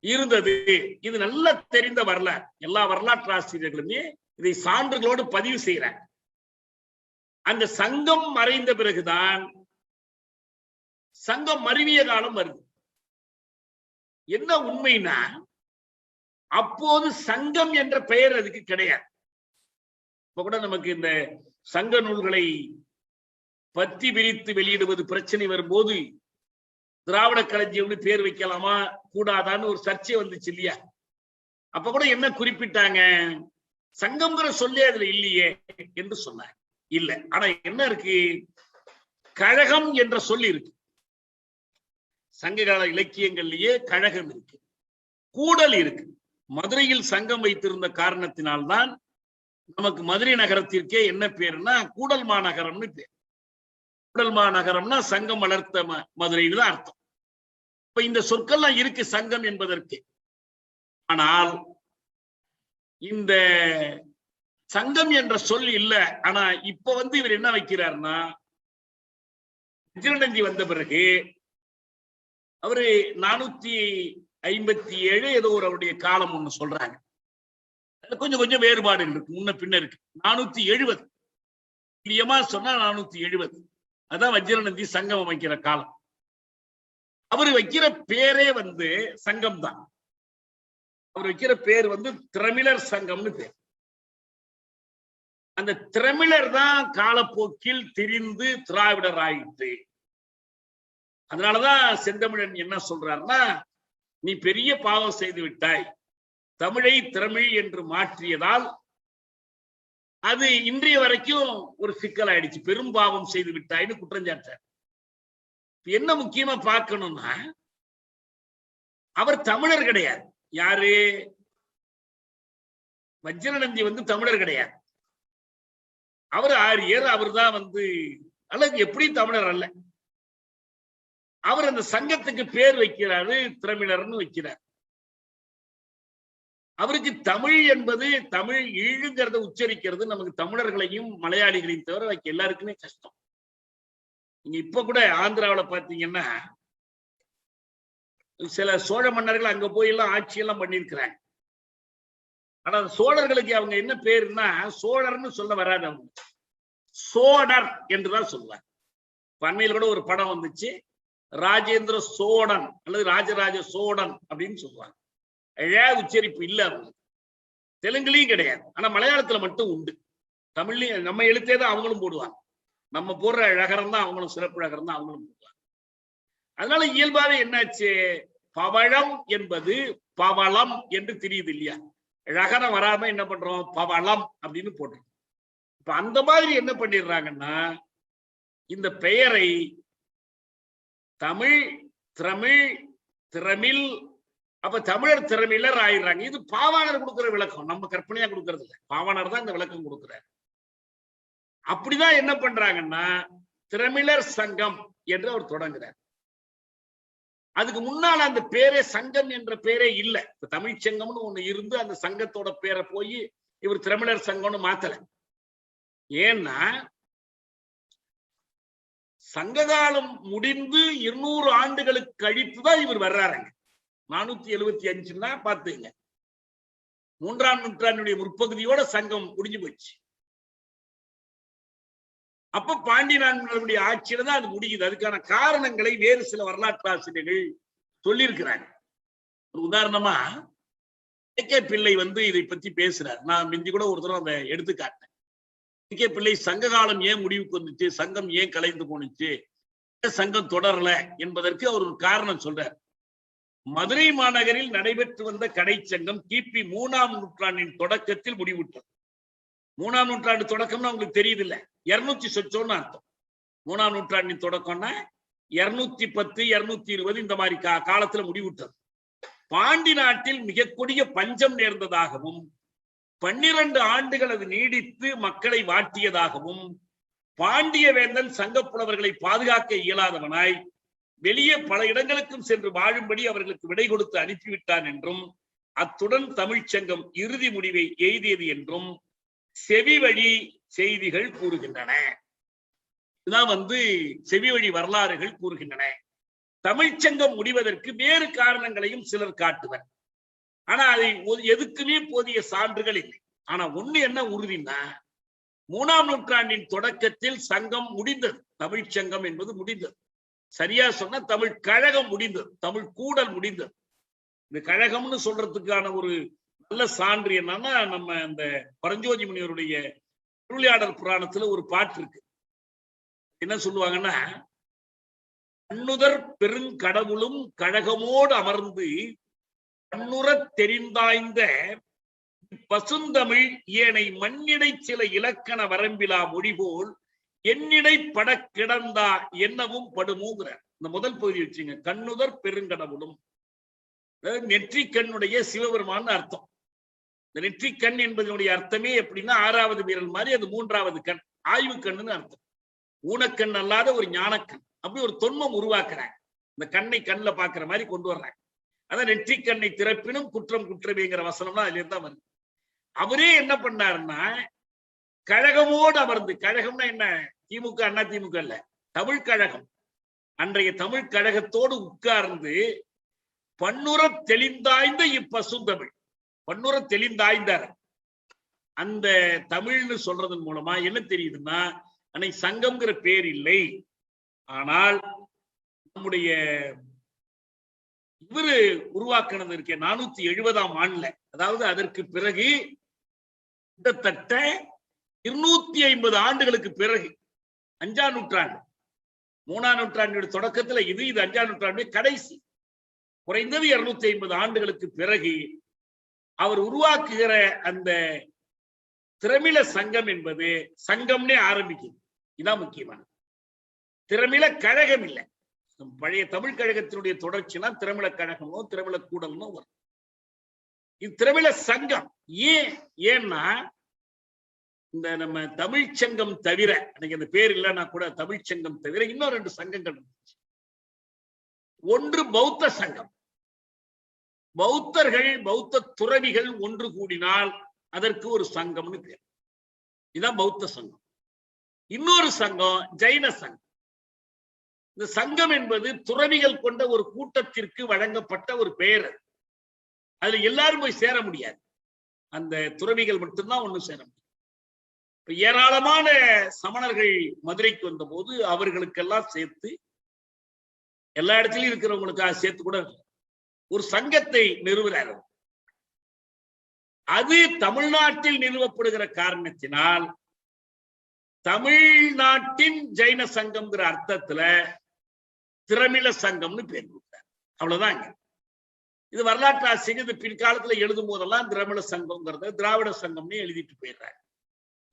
இருந்தது. இது நல்லா தெரிந்த வரலாறு. எல்லா வரலாற்று ஆசிரியர்களுமே இதை சான்றுகளோடு பதிவு செய்கிறார். அந்த சங்கம் மறைந்த பிறகுதான் சங்கம் மருவிய காலம் வருது. என்ன உண்மைனா, அப்போது சங்கம் என்ற பெயர் அதுக்கு கிடையாது. இப்ப கூட நமக்கு இந்த சங்க நூல்களை பத்தி பிரித்து வெளியிடுவது பிரச்சனை வரும்போது திராவிட களஞ்சியம்னு பேர் வைக்கலாமா கூடாதான்னு ஒரு சர்ச்சை வந்துச்சு இல்லையா? அப்ப கூட என்ன குறிப்பிட்டாங்க? சங்கம்ங்கிற சொல்லே அதுல இல்லையே என்று சொன்னாங்க. இல்ல, ஆனா என்ன இருக்கு? கழகம் என்ற சொல் இருக்கு. சங்ககால இலக்கியங்கள்லயே கழகம் இருக்கு, கூடல் இருக்கு. மதுரையில் சங்கம் வைத்திருந்த காரணத்தினால்தான் நமக்கு மதுரை நகரத்திற்கே என்ன பேருன்னா கூடல் மாநகரம்னு பேர். கூடல் மாநகரம்னா சங்கம் வளர்த்த மதுரைன்னு தான் அர்த்தம். இப்ப இந்த சொற்கள்லாம் இருக்கு சங்கம் என்பதற்கு. ஆனால் இந்த சங்கம் என்ற சொல் இல்ல. ஆனா இப்ப இவர் என்ன வைக்கிறார்னா, வஜ்ரநந்தி வந்த பிறகு அவரு 457 ஏதோ ஒரு அவருடைய காலம் ஒண்ணு சொல்றாங்க. கொஞ்சம் கொஞ்சம் வேறுபாடு இருக்கு, முன்ன பின்ன இருக்கு. 470 கிளியமா சொன்னா 470 அதான் வஜ்ரநந்தி சங்கம் அமைக்கிற காலம். அவரு வைக்கிற பேரே சங்கம் தான். அவர் வைக்கிற பேர் திரமிழர் சங்கம்னு பேர். அந்த திரமிழர் தான் காலப்போக்கில் திரிந்து திராவிடர் ஆயிற்று. அதனாலதான் செந்தமிழன் என்ன சொல்றாருன்னா, நீ பெரிய பாவம் செய்து விட்டாய், தமிழை திரமிழ் என்று மாற்றியதால் அது இன்றைய வரைக்கும் ஒரு சிக்கல் ஆயிடுச்சு, பெரும் பாவம் செய்து விட்டாய்னு குற்றஞ்சாட்டார். என்ன முக்கியமா பார்க்கணும்னா, அவர் தமிழர் கிடையாது. யாரு? வஜ்ரநந்தி தமிழர் கிடையாது. அவர் ஆரியர். அவர் தான் அல்லது எப்படி தமிழர் அல்ல. அவர் அந்த சங்கத்துக்கு பேர் வைக்கிறாரு, திரமிழர்னு வைக்கிறார். அவருக்கு தமிழ் என்பது, தமிழ் ஈழுங்கிறத உச்சரிக்கிறது நமக்கு தமிழர்களையும் மலையாளிகளையும் தவிர வைக்க எல்லாருக்குமே கஷ்டம். நீங்க இப்ப கூட ஆந்திராவில் பாத்தீங்கன்னா சில சோழ மன்னர்கள் அங்க போய் எல்லாம் ஆட்சியெல்லாம் பண்ணிருக்கிறாங்க. ஆனா சோழர்களுக்கு அவங்க என்ன பேருன்னா, சோழர்னு சொல்ல வராது, அவங்க சோழர் என்றுதான் சொல்லுவாங்க. அண்மையில் கூட ஒரு படம் வந்துச்சு, ராஜேந்திர சோழன் அல்லது ராஜராஜ சோழன் அப்படின்னு சொல்லுவாங்க. உச்சரிப்பு இல்ல அவங்களுக்கு. தெலுங்குலயும் கிடையாது, ஆனா மலையாளத்துல மட்டும் உண்டு. தமிழ்லயும் நம்ம எழுத்தே தான் அவங்களும் போடுவாங்க. நம்ம போடுற அழகரம் தான் அவங்களும், சிறப்பு அழகரம் தான் அவங்களும் போடுவாங்க. அதனால இயல்பாவே என்னாச்சு, பவழம் என்பது பவளம் என்று தெரியுது இல்லையா? அழகரம் வராம என்ன பண்றோம், பவளம் அப்படின்னு போடுறோம். இப்ப அந்த மாதிரி என்ன பண்ணிடுறாங்கன்னா, இந்த பெயரை தமிழ், திரமிழ், திரமிழ், அப்ப தமிழர் திரமிழர் ஆயிடுறாங்க. இது பாவாணர் கொடுக்கிற விளக்கம், நம்ம கற்பனையா கொடுக்கறது இல்லை. பாவாணர் தான் இந்த விளக்கம் கொடுக்கிறார். அப்படிதான் என்ன பண்றாங்கன்னா, திரமிழர் சங்கம் என்று அவர் தொடங்குறார். அதுக்கு முன்னால் அந்த பேரே சங்கம் என்ற பேரே இல்லை. தமிழ் சங்கம்னு ஒண்ணு இருந்து அந்த சங்கத்தோட பேரை போய் இவர் திரமிழர் சங்கம்னு மாத்தல. ஏன்னா சங்ககாலம் முடிந்து 200 ஆண்டுகளுக்கு கழித்துதான் இவர் வர்றாருங்க. 475 பாத்துங்க, 3ஆம் நூற்றாண்டுடைய முற்பகுதியோட சங்கம் முடிஞ்சு போச்சு. அப்ப பாண்டிய நான்களுடைய ஆட்சியில தான் அது முடியுது. அதுக்கான காரணங்களை வேறு சில வரலாற்று ஆசிரியர்கள் சொல்லியிருக்கிறாங்க. ஒரு உதாரணமா கே பிள்ளை இதை பத்தி பேசுறார். நான் மிஞ்சி கூட ஒரு தடவை அதை எடுத்துக்காட்டேன். கே பிள்ளை சங்க காலம் ஏன் முடிவுக்கு வந்துச்சு, சங்கம் ஏன் கலைந்து போனுச்சு, சங்கம் தொடரல என்பதற்கு அவர் ஒரு காரணம் சொல்றார். மதுரை மாநகரில் நடைபெற்று வந்த கடைச்சங்கம் கிபி 3ஆம் நூற்றாண்டின் தொடக்கத்தில் முடிவுற்றது. 3ஆம் நூற்றாண்டு தொடக்கம்னு உங்களுக்கு தெரியுது இல்ல, 200 சொச்சோன்னு அர்த்தம். 3ஆம் நூற்றாண்டின் தொடக்கம்னா 210, 220 இந்த மாதிரி காலத்துல முடிவுற்றது. பாண்டி நாட்டில் மிக கொடிய பஞ்சம் நேர்ந்ததாகவும் 12 ஆண்டுகள் அது நீடித்து மக்களை வாட்டியதாகவும் பாண்டிய வேந்தன் சங்கப்புலவர்களை பாதுகாக்க இயலாதவனாய் வெளியே பல இடங்களுக்கும் சென்று வாழும்படி அவர்களுக்கு விடை கொடுத்து அனுப்பிவிட்டான் என்றும், அத்துடன் தமிழ்ச்சங்கம் இறுதி முடிவை எய்தியது என்றும் செவி வழி செய்திகள் கூறுகின்றன. இதுதான் செவி வழி வரலாறுகள் கூறுகின்றன. தமிழ்ச்சங்கம் முடிவதற்கு வேறு காரணங்களையும் சிலர் காட்டுவர். ஆனா அதை எதுக்குமே போதிய சான்றுகள் இல்லை. ஆனா ஒண்ணு என்ன உறுதினா, 3ஆம் நூற்றாண்டின் தொடக்கத்தில் சங்கம் முடிந்தது, தமிழ்ச்சங்கம் என்பது முடிந்தது. சரியா சொன்னா தமிழ் கழகம் முடிந்தது, தமிழ் கூடல் முடிந்தது. இந்த கழகம்னு சொல்றதுக்கான ஒரு நல்ல சான்று என்னன்னா, நம்ம அந்த பரஞ்சோதி முனிவருடைய திருவிளையாடல் புராணத்துல ஒரு பாட்டு இருக்கு. என்ன சொல்லுவாங்கன்னா, கண்ணுதர் பெருங்கடவுளும் கழகமோடு அமர்ந்து கண்ணுறத் தெரிந்தாய்ந்த பசுந்தமிழ் ஏனை மண்ணிடை சில இலக்கண வரம்பிலா மொழி போல் என்னிடை பட கிடந்தா என்னவும் படுமோங்கிற இந்த முதல் பகுதி வச்சுங்க. கண்ணுதர் பெருங்கடவுளும், நெற்றி கண்ணுடைய சிவபெருமான் அர்த்தம். இந்த நெற்றி கண் என்பதனுடைய அர்த்தமே எப்படின்னா ஆறாவது வீரல் மாதிரி அது மூன்றாவது கண், ஆய்வு கண்ணுன்னு அர்த்தம். ஊனக்கண் அல்லாத ஒரு ஞானக்கண், அப்படி ஒரு தொன்மம் உருவாக்குறாங்க. இந்த கண்ணை கண்ணில் பாக்குற மாதிரி கொண்டு வர்றாங்க. அதான் நெற்றி கண்ணை திறப்பினும் குற்றம் குற்றவேங்கிற வசனம்னா அதுல இருந்தா வருது. அவரே என்ன பண்ணாருன்னா கழகமோடு அமர்ந்து, கழகம்னா என்ன, திமுக அண்ணா திமுக இல்ல, தமிழ் கழகம், அன்றைய தமிழ் கழகத்தோடு உட்கார்ந்து பன்னுற தெளிந்தாய்ந்த இப்பசுந்தமிழ், பன்னுற தெளிந்தாய்ந்தார். அந்த தமிழ்னு சொல்றதன் மூலமா என்ன தெரியுதுன்னா, அன்னை சங்கம்ங்கிற பேர் இல்லை, ஆனால் நம்முடைய இவரு உருவாக்கினது இருக்க 470ஆம் ஆண்டுல, அதாவது அதற்கு பிறகு கிட்டத்தட்ட 250 ஆண்டுகளுக்கு பிறகு, 5ஆம் நூற்றாண்டு, 3ஆம் நூற்றாண்டு தொடக்கத்துல இது 5ஆம் நூற்றாண்டு கடைசி, குறைந்தது 250 ஆண்டுகளுக்கு பிறகு அவர் உருவாக்குகிற அந்த திரமிழ சங்கம் என்பது சங்கம்னே ஆரம்பிக்குது. இதான் முக்கியமான. திரமிழ கழகம் இல்லை, பழைய தமிழ் கழகத்தினுடைய தொடர்ச்சினா திரமிழ கழகமோ திரமிழ கூடமோ வரும். இது திரமிழ சங்கம். ஏன்னா இந்த நம்ம தமிழ்ச்சங்கம் தவிர, அன்னைக்கு அந்த பேர் இல்லைன்னா கூட தமிழ்ச்சங்கம் தவிர இன்னும் 2 சங்கங்கள் இருந்துச்சு. ஒன்று பௌத்த சங்கம், பௌத்தர்கள் பௌத்த துறவிகள் ஒன்று கூடினால் அதற்கு ஒரு சங்கம்னு பேர், இதுதான் பௌத்த சங்கம். இன்னொரு சங்கம் ஜைன சங்கம். இந்த சங்கம் என்பது துறவிகள் கொண்ட ஒரு கூட்டத்திற்கு வழங்கப்பட்ட ஒரு பெயர். அதுல எல்லாரும் போய் சேர முடியாது, அந்த துறவிகள் மட்டும்தான் ஒண்ணு சேர முடியும். இப்ப ஏராளமான சமணர்கள் மதுரைக்கு வந்த போது அவர்களுக்கெல்லாம் சேர்த்து, எல்லா இடத்துலயும் இருக்கிறவங்களுக்காக சேர்த்து கூட ஒரு சங்கத்தை நிறுவுகிறார். அது தமிழ்நாட்டில் நிறுவப்படுகிற காரணத்தினால் தமிழ்நாட்டின் ஜைன சங்கம்ங்கிற அர்த்தத்துல திரமிழ சங்கம்னு பேர் கொடுத்தார். அவ்வளவுதான். இது வரலாற்று ஆசிரியர் பிற்காலத்துல எழுதும் போதெல்லாம் திரமிழ சங்கம்ங்கிறத திராவிட சங்கம்னு எழுதிட்டு போயிடுறாங்க.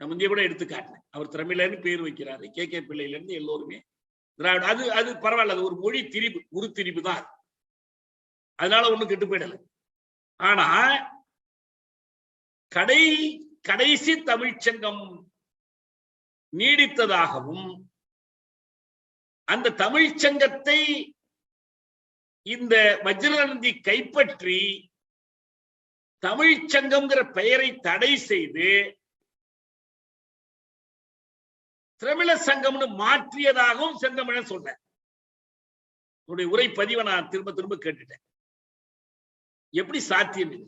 நான் முந்தைய கூட எடுத்துக்காட்டினேன். அவர் திரமிழன்னு பேர் வைக்கிறாரு, கே பிள்ளையில இருந்து எல்லோருமே திராவிட. அது பரவாயில்ல, அது ஒரு மொழி திரிபு, உரு திரிபு தான், அதனால ஒண்ணும் கெட்டு போயிடல. ஆனா கடைசி தமிழ்ச்சங்கம் நீடித்ததாகவும் அந்த தமிழ்ச்சங்கத்தை இந்த வஜ்ரநந்தி கைப்பற்றி தமிழ்ச்சங்கம்ங்கிற பெயரை தடை செய்து திரமிழ சங்கம்னு மாற்றியதாகவும் செந்தமிழ சொன்னேன். உன்னுடைய உரை பதிவை நான் திரும்ப திரும்ப கேட்டுட்டேன். எப்படி சாத்தியம் இது?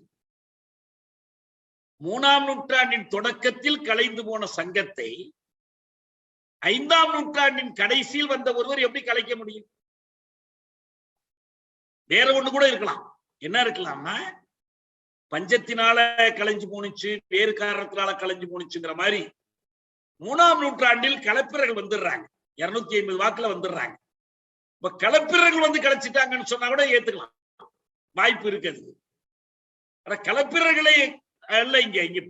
3ஆம் நூற்றாண்டின் தொடக்கத்தில் கலைந்து போன சங்கத்தை 5ஆம் நூற்றாண்டின் கடைசியில் வந்த ஒருவர் எப்படி கலைக்க முடியும்? வேற ஒண்ணு கூட இருக்கலாம். என்ன இருக்கலாம்னா, பஞ்சத்தினால கலைஞ்சு போனுச்சு, வேறு காரணத்தினால கலைஞ்சு போனுச்சுங்கிற மாதிரி 3ஆம் நூற்றாண்டில் கலப்பிரர்கள் வந்துடுறாங்க, 250 வாக்குல வந்துடுறாங்க. இப்ப கலப்பிரர்கள் வந்து கலைச்சிட்டாங்கன்னு சொன்னா கூட ஏத்துக்கலாம், வாய்ப்பு இருக்குது. ஆனா கலப்பிரர்களை அல்ல, இங்க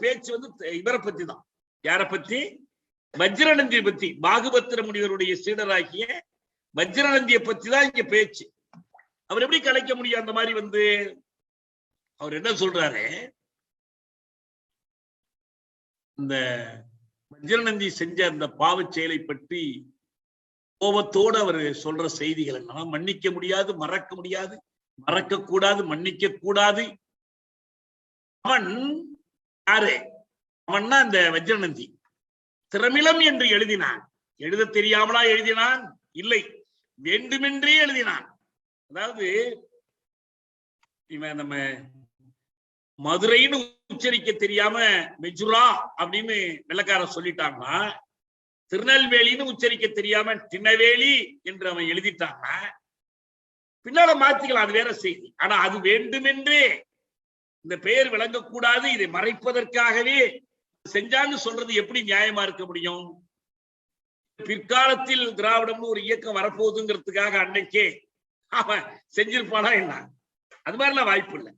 பேச்சு வந்து இவரை பத்தி தான். யாரை பத்தி? வஜ்ரநந்தியை பத்தி. பாகுபத்திர முனிவருடைய சீடராகிய வஜ்ரநந்தியை பத்தி தான் இங்க பேச்சு. அவர் எப்படி கலைக்க முடியும்? அந்த மாதிரி வந்து அவர் என்ன சொல்றாரு, இந்த வஜ்ரநந்தி செஞ்ச அந்த பாவச் செயலை பற்றி கோபத்தோடு அவர் சொல்ற செய்திகள் என்ன, மன்னிக்க முடியாது, மறக்க முடியாது, மறக்க கூடாது, மன்னிக்க கூடாது. அவன் யாரு? அவன்னா அந்த வஜ்ரநந்தி திரமிழம் என்று எழுதினான். எழுத தெரியாமலா எழுதினான்? இல்லை, வேண்டுமென்றே எழுதினான். அதாவது இவன் நம்ம மதுரைன்னு உச்சரிக்க தெரியாம மெஜுரா அப்படின்னு வெள்ளக்கார சொல்லிட்டான்னா, திருநெல்வேலின்னு உச்சரிக்க தெரியாம திண்ணவேலி என்று அவன் எழுதிட்டான்னா பின்னால மாத்திக்கலாம், அது வேற செய்தி. ஆனா அது வேண்டுமென்றே இந்த பெயர் விளங்கக்கூடாது, இதை மறைப்பதற்காகவே செஞ்சான்னு சொல்றது எப்படி நியாயமா இருக்க முடியும்? பிற்காலத்தில் திராவிடம்னு ஒரு இயக்கம் வரப்போகுதுங்கிறதுக்காக அன்னைக்கே அவன் செஞ்சிருப்பானா என்ன? அது மாதிரிலாம் வாய்ப்பு இல்லை.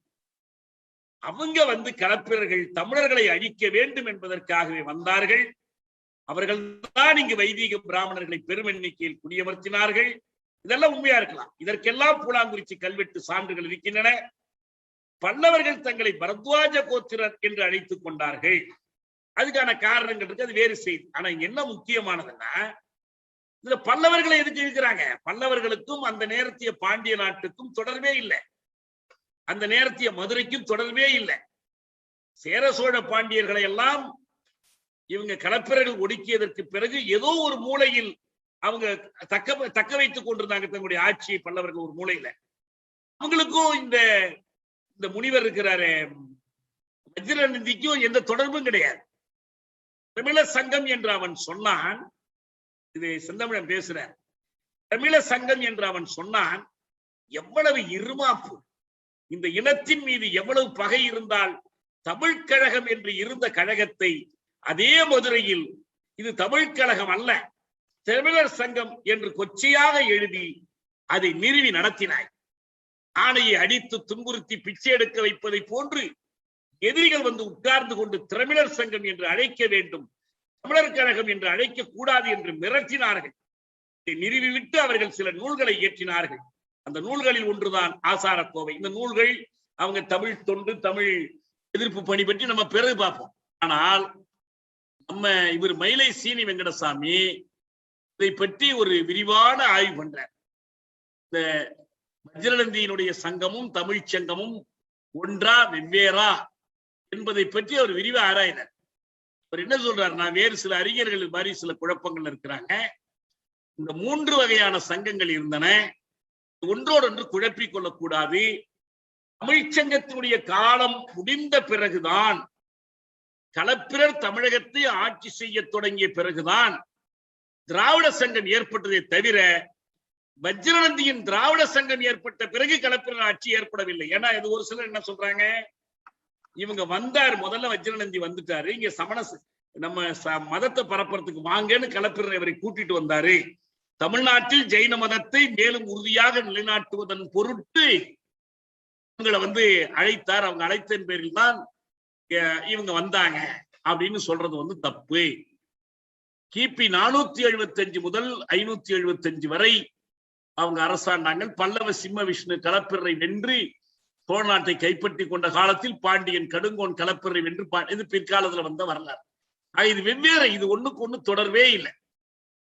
அவங்க வந்து கலப்பிரர்கள் தமிழர்களை அழிக்க வேண்டும் என்பதற்காகவே வந்தார்கள். அவர்கள் தான் இங்கு வைதிக பிராமணர்களை பெரும் எண்ணிக்கையில் குடியமர்த்தினார்கள். இதெல்லாம் உண்மையா இருக்கலாம். இதற்கெல்லாம் பூலாங்குறிச்சி கல்வெட்டு சான்றுகள் இருக்கின்றன. பல்லவர்கள் தங்களை பரத்வாஜ கோத்திரர் என்று அழைத்துக் கொண்டார்கள். அதுக்கான காரணங்கள் இருக்கு, அது வேறு செய்தி. ஆனா என்ன முக்கியமானதுன்னா, இதுல பல்லவர்களை எதுக்கு இருக்கிறாங்க? பல்லவர்களுக்கும் அந்த நேரத்திய பாண்டிய நாட்டுக்கும் தொடர்பே இல்லை, அந்த நேரத்திய மதுரைக்கும் தொடர்பே இல்லை. சேர சோழ பாண்டியர்களை எல்லாம் இவங்க களப்பிரர்கள் ஒடுக்கியதற்கு பிறகு ஏதோ ஒரு மூலையில் அவங்க தக்க வைத்துக் கொண்டிருந்தாங்க தங்களுடைய ஆட்சியை. பல்லவர்கள் ஒரு மூலையில, அவங்களுக்கும் இந்த முனிவர் இருக்கிறாரு வஜ்ரநந்திக்கும் எந்த தொடர்பும் கிடையாது. தமிழ சங்கம் என்று அவன் சொன்னான். இது செந்தமிழன் பேசுறார். தமிழ சங்கம் என்று அவன் சொன்னான். எவ்வளவு இருமாப்பு! இந்த இனத்தின் மீது எவ்வளவு பகை இருந்தால் தமிழ் கழகம் என்று இருந்த கழகத்தை அதே மதுரையில் இது தமிழ் கழகம் அல்ல, தமிழர் சங்கம் என்று கொச்சையாக எழுதி அதை நிறுவி நடத்தினாய். ஆணையை அடித்து துன்புறுத்தி பிச்சை எடுக்க வைப்பதை போன்று எதிரிகள் வந்து உட்கார்ந்து கொண்டு தமிழர் சங்கம் என்று அழைக்க வேண்டும், தமிழர் கழகம் என்று அழைக்க கூடாது என்று மிரட்டினார்கள். இதை நிறுவிவிட்டு அவர்கள் சில நூல்களை இயற்றினார்கள். அந்த நூல்களில் ஒன்றுதான் ஆசாரக்கோவை. இந்த நூல்கள் அவங்க தமிழ் தொண்டு, தமிழ் எதிர்ப்பு பணி பற்றி நம்ம பிறகு பார்ப்போம். ஆனால் நம்ம இவர் மயிலை சீனி வெங்கடசாமி இதை பற்றி ஒரு விரிவான ஆய்வு பண்றார். இந்த வஜ்ரநந்தியினுடைய சங்கமும் தமிழ் சங்கமும் ஒன்றா வெவ்வேறா என்பதை பற்றி அவர் விரிவா ஆராயினார். அவர் என்ன சொல்றார்? நான் வேறு சில அறிஞர்கள் மாதிரி சில குழப்பங்கள் இருக்கிறாங்க. இந்த 3 வகையான சங்கங்கள் இருந்தன, ஒன்றோடொன்று குழப்பிக் கொள்ளக்கூடாது. தமிழ்ச்சங்கத்தினுடைய காலம் முடிந்த பிறகுதான், களப்பிரர் தமிழகத்தை ஆட்சி செய்ய தொடங்கிய பிறகுதான் திராவிட சங்கம் ஏற்பட்டதை தவிர வஜ்ரநந்தியின் திராவிட சங்கம் ஏற்பட்ட பிறகு களப்பிரர் ஆட்சி ஏற்படவில்லை. ஏன்னா இது ஒரு சிலர் என்ன சொல்றாங்க, இவங்க வந்தார், முதல்ல வஜ்ரநந்தி வந்துட்டாரு, இங்க நம்ம மதத்தை பரப்புறதுக்கு வாங்கன்னு களப்பிரர் இவரை கூட்டிட்டு வந்தாரு, தமிழ்நாட்டில் ஜெயின மதத்தை மேலும் உறுதியாக நிலைநாட்டுவதன் பொருட்டு இவங்களை அழைத்தார், அவங்க அழைத்தன் பேரில் தான் இவங்க வந்தாங்க அப்படின்னு சொல்றது தப்பு. கிபி 475 முதல் 575 வரை அவங்க அரசாண்டாங்க. பல்லவ சிம்ம விஷ்ணு களப்பிரரை வென்று சோழ நாட்டை கைப்பற்றி கொண்ட காலத்தில் பாண்டியன் கடுங்கோன் களப்பிரரை வென்று இது பிற்காலத்துல வந்த வரலாறு. இது வெவ்வேறு, இது ஒண்ணுக்கு ஒண்ணு தொடர்பே இல்லை.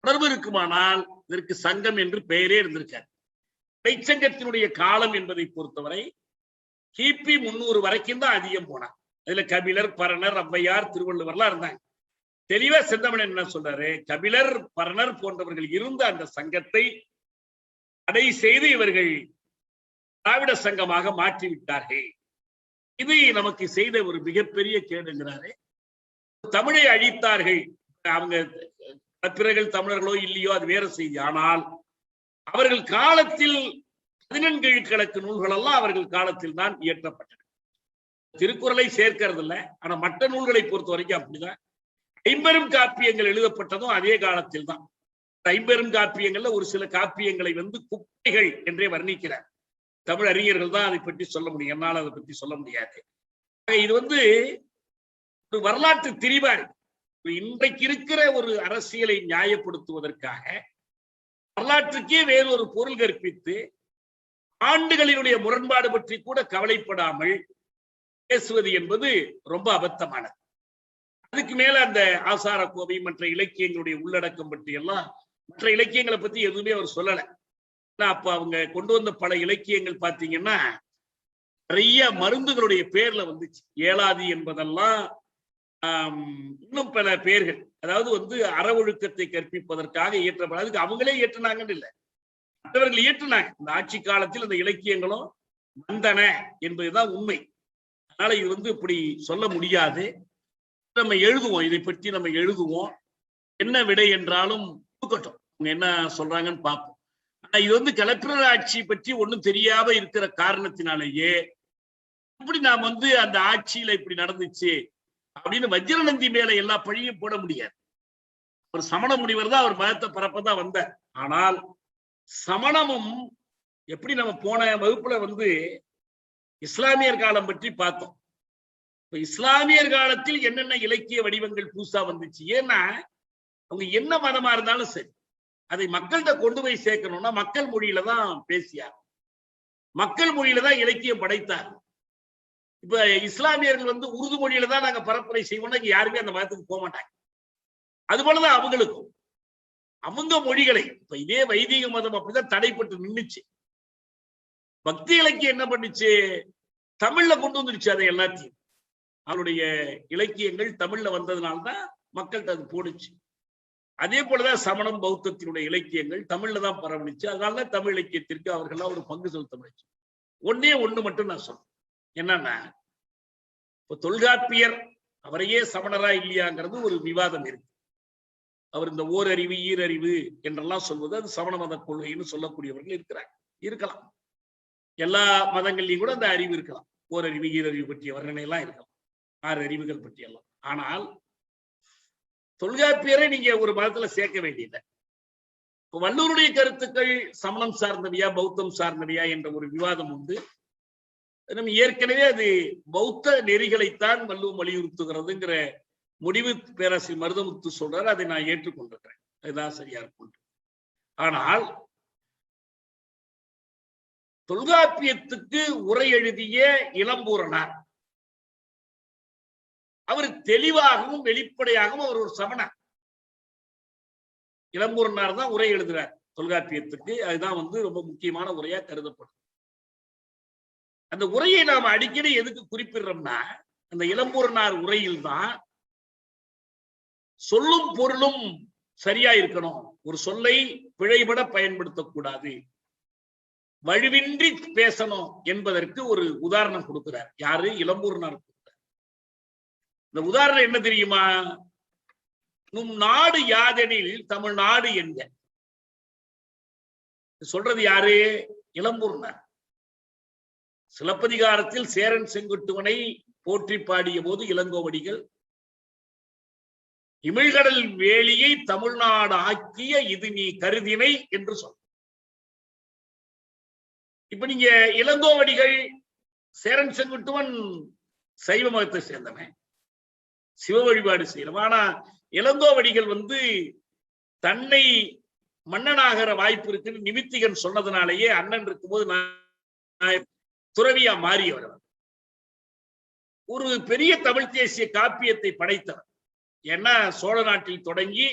தொடர்பு இருக்குமானால் இதற்கு சங்கம் என்று பெயரே இருந்திருக்காரு. இடைச்சங்கத்தினுடைய காலம் என்பதை பொறுத்தவரை கிபி 300 வரைக்கும் தான் அதிகம் போனார். அதுல கபிலர், பரணர், ஔவையார், திருவள்ளுவர்லாம் இருந்தாங்க. தெளிவா செந்தமிழன் என்ன சொல்றாரு, கபிலர், பரணர் போன்றவர்கள் இருந்த அந்த சங்கத்தை தடை செய்து இவர்கள் திராவிட சங்கமாக மாற்றிவிட்டார்கள். இது நமக்கு செய்த ஒரு மிகப்பெரிய கேடுங்கிறாரு. தமிழை அழித்தார்கள். அவங்க பிறர்கள் தமிழர்களோ இல்லையோ அது வேற செய்தி. ஆனால் அவர்கள் காலத்தில் 14 கணக்கு நூல்கள் எல்லாம் அவர்கள் காலத்தில் தான் இயற்றப்பட்டன. திருக்குறளை சேர்க்கிறது இல்லை, ஆனா மற்ற நூல்களை பொறுத்த வரைக்கும் அப்படிதான். 50 காப்பியங்கள் எழுதப்பட்டதும் அதே காலத்தில் தான். 50 காப்பியங்கள்ல ஒரு சில காப்பியங்களை குப்பைகள் என்றே வர்ணிக்கிறார். தமிழ் அறிஞர்கள் தான் அதை பற்றி சொல்ல முடியும், என்னால் அதை பற்றி சொல்ல முடியாது. இது ஒரு வரலாற்று திரிபாடு. இன்றைக்கு இருக்கிற ஒரு அரசியலை நியாயப்படுத்துவதற்காக வரலாற்றுக்கே வேறு ஒரு பொருள் கற்பித்து ஆண்டுகளினுடைய முரண்பாடு பற்றி கூட கவலைப்படாமல் பேசுவது என்பது ரொம்ப அபத்தமானது. அதுக்கு மேல அந்த ஆசாரக்கோவை மற்ற இலக்கியங்களுடைய உள்ளடக்கம் பற்றி எல்லாம், மற்ற இலக்கியங்களை பத்தி எதுவுமே அவர் சொல்லல. அப்ப அவங்க கொண்டு வந்த பல இலக்கியங்கள் பாத்தீங்கன்னா நிறைய மருந்துகளுடைய பேர்ல வந்துச்சு. ஏலாதி என்பதெல்லாம் இன்னும் பல பேர்கள், அதாவது அற ஒழுக்கத்தை கற்பிப்பதற்காக இயற்றப்படாது. அவங்களே இயற்றினாங்கன்னு இல்லை, மற்றவர்கள் இயற்றினாங்க. இந்த ஆட்சி காலத்தில் அந்த இலக்கியங்களும் வந்தன என்பதுதான் உண்மை. அதனால இது இப்படி சொல்ல முடியாது. நம்ம எழுதுவோம், இதை பற்றி நம்ம எழுதுவோம். என்ன விடை என்றாலும் கொடுக்கட்டும், அவங்க என்ன சொல்றாங்கன்னு பார்ப்போம். ஆனா இது களப்பிரர் ஆட்சி பற்றி ஒண்ணும் தெரியாம இருக்கிற காரணத்தினாலேயே இப்படி நாம் அந்த ஆட்சியில இப்படி நடந்துச்சு அப்படின்னு வஜ்ரநந்தி மேல எல்லா பழியும் போட முடியாது. ஒரு சமண முனிவர் தான் அவர் மதத்தை பரப்பதான் வந்தார். ஆனால் சமணமும் எப்படி நம்ம போன வகுப்புல இஸ்லாமியர் காலம் பற்றி பார்த்தோம். இஸ்லாமியர் காலத்தில் என்னென்ன இலக்கிய வடிவங்கள் புதுசா வந்துச்சு. ஏன்னா அவங்க என்ன மதமா இருந்தாலும் சரி, அதை மக்கள்கிட்ட கொண்டு போய் சேர்க்கணும்னா மக்கள் மொழியில தான் பேசியார், மக்கள் மொழியில தான் இலக்கியம் படைத்தார். இப்ப இஸ்லாமியர்கள் வந்து உருது மொழியில தான் நாங்க பரப்புரை செய்வோம்னா யாருமே அந்த மதத்துக்கு போக மாட்டாங்க. அது போலதான் அவங்களுக்கும் அவங்க மொழிகளை, இப்ப இதே வைதிக மதம் அப்படிதான் தடைப்பட்டு நின்றுச்சு. பக்தி இலக்கியம் என்ன பண்ணுச்சு, தமிழ்ல கொண்டு வந்துருச்சு. அதை எல்லாத்தையும் அவருடைய இலக்கியங்கள் தமிழ்ல வந்ததுனால்தான் மக்கள்கிட்ட அது போடுச்சு. அதே போலதான் சமணம் பௌத்தத்தினுடைய இலக்கியங்கள் தமிழ்ல தான் பரவணிச்சு. அதனால தமிழ் இலக்கியத்திற்கு அவர்கள்லாம் ஒரு பங்கு செலுத்த முடிச்சு. ஒன்னே ஒண்ணு மட்டும் நான் சொல்றேன், என்னன்னா இப்ப தொல்காப்பியர் அவரையே சமணரா இல்லையாங்கிறது ஒரு விவாதம் இருக்கு. அவர் இந்த ஓரறிவு ஈரறிவு என்றெல்லாம் சொல்வது அது சமண மத கொள்கைன்னு சொல்லக்கூடியவர்கள் இருக்கிறாங்க, இருக்கலாம். எல்லா மதங்கள்லையும் கூட அந்த அறிவு இருக்கலாம், ஓரறிவு ஈரறிவு பற்றிய வர்ணனை எல்லாம் இருக்கலாம், 6 அறிவுகள் பற்றியெல்லாம். ஆனால் தொல்காப்பியரை நீங்க ஒரு மதத்துல சேர்க்க வேண்டியதில்லை. வள்ளுவருடைய கருத்துக்கள் சமணம் சார்ந்தவையா பௌத்தம் சார்ந்தவையா என்ற ஒரு விவாதம் உண்டு. நம்ம ஏற்கனவே அது பௌத்த நெறிகளைத்தான் வள்ளுவம் வலியுறுத்துகிறதுங்கிற முடிவு பேராசிரியர் மருதமுத்து சொல்றாரு. அதை நான் ஏற்றுக்கொண்டிருக்கிறேன், அதுதான் சரியா இருக்கும். ஆனால் தொல்காப்பியத்துக்கு உரை எழுதிய இளம்பூரணார் அவர் தெளிவாகவும் வெளிப்படையாகவும் அவர் ஒரு சமணர். இளம்பூரணார் தான் உரை எழுதுறார் தொல்காப்பியத்துக்கு. அதுதான் வந்து ரொம்ப முக்கியமான உரையா கருதப்படும். அந்த உரையை நாம் அடிக்கடி எதுக்கு குறிப்பிடுறோம்னா, அந்த இளம்பூரணார் உரையில் தான் சொல்லும் பொருளும் சரியா இருக்கணும், ஒரு சொல்லை பிழைபட பயன்படுத்தக்கூடாது, வழுவின்றி பேசணும் என்பதற்கு ஒரு உதாரணம் கொடுக்கிறார். யாரு? இளம்பூரணார். இந்த உதாரணம் என்ன தெரியுமா? நம் நாடு யாதெனில் தமிழ்நாடு என்க. சொல்றது யாரு? இளம்பூரணார். சிலப்பதிகாரத்தில் சேரன் செங்குட்டுவனை போற்றி பாடிய போது இளங்கோவடிகள் இமிழ்கடல் வேலியை தமிழ்நாடு ஆக்கிய இது நீ கருதினை என்று சொல். இப்ப நீங்க இளங்கோவடிகள், சேரன் செங்குட்டுவன் சைவ மதத்தை சேர்ந்தவன், சிவ வழிபாடு செய்யலாம். ஆனா இளங்கோவடிகள் வந்து தன்னை மன்னனாகிற வாய்ப்பு இருக்குன்னு நிமித்திகன் சொன்னதுனாலேயே அண்ணன் இருக்கும்போது நான் துறவியா மாறியவர். ஒரு பெரிய தமிழ் தேசிய காப்பியத்தை படைத்தவர். ஏன்னா சோழ நாட்டில் தொடங்கி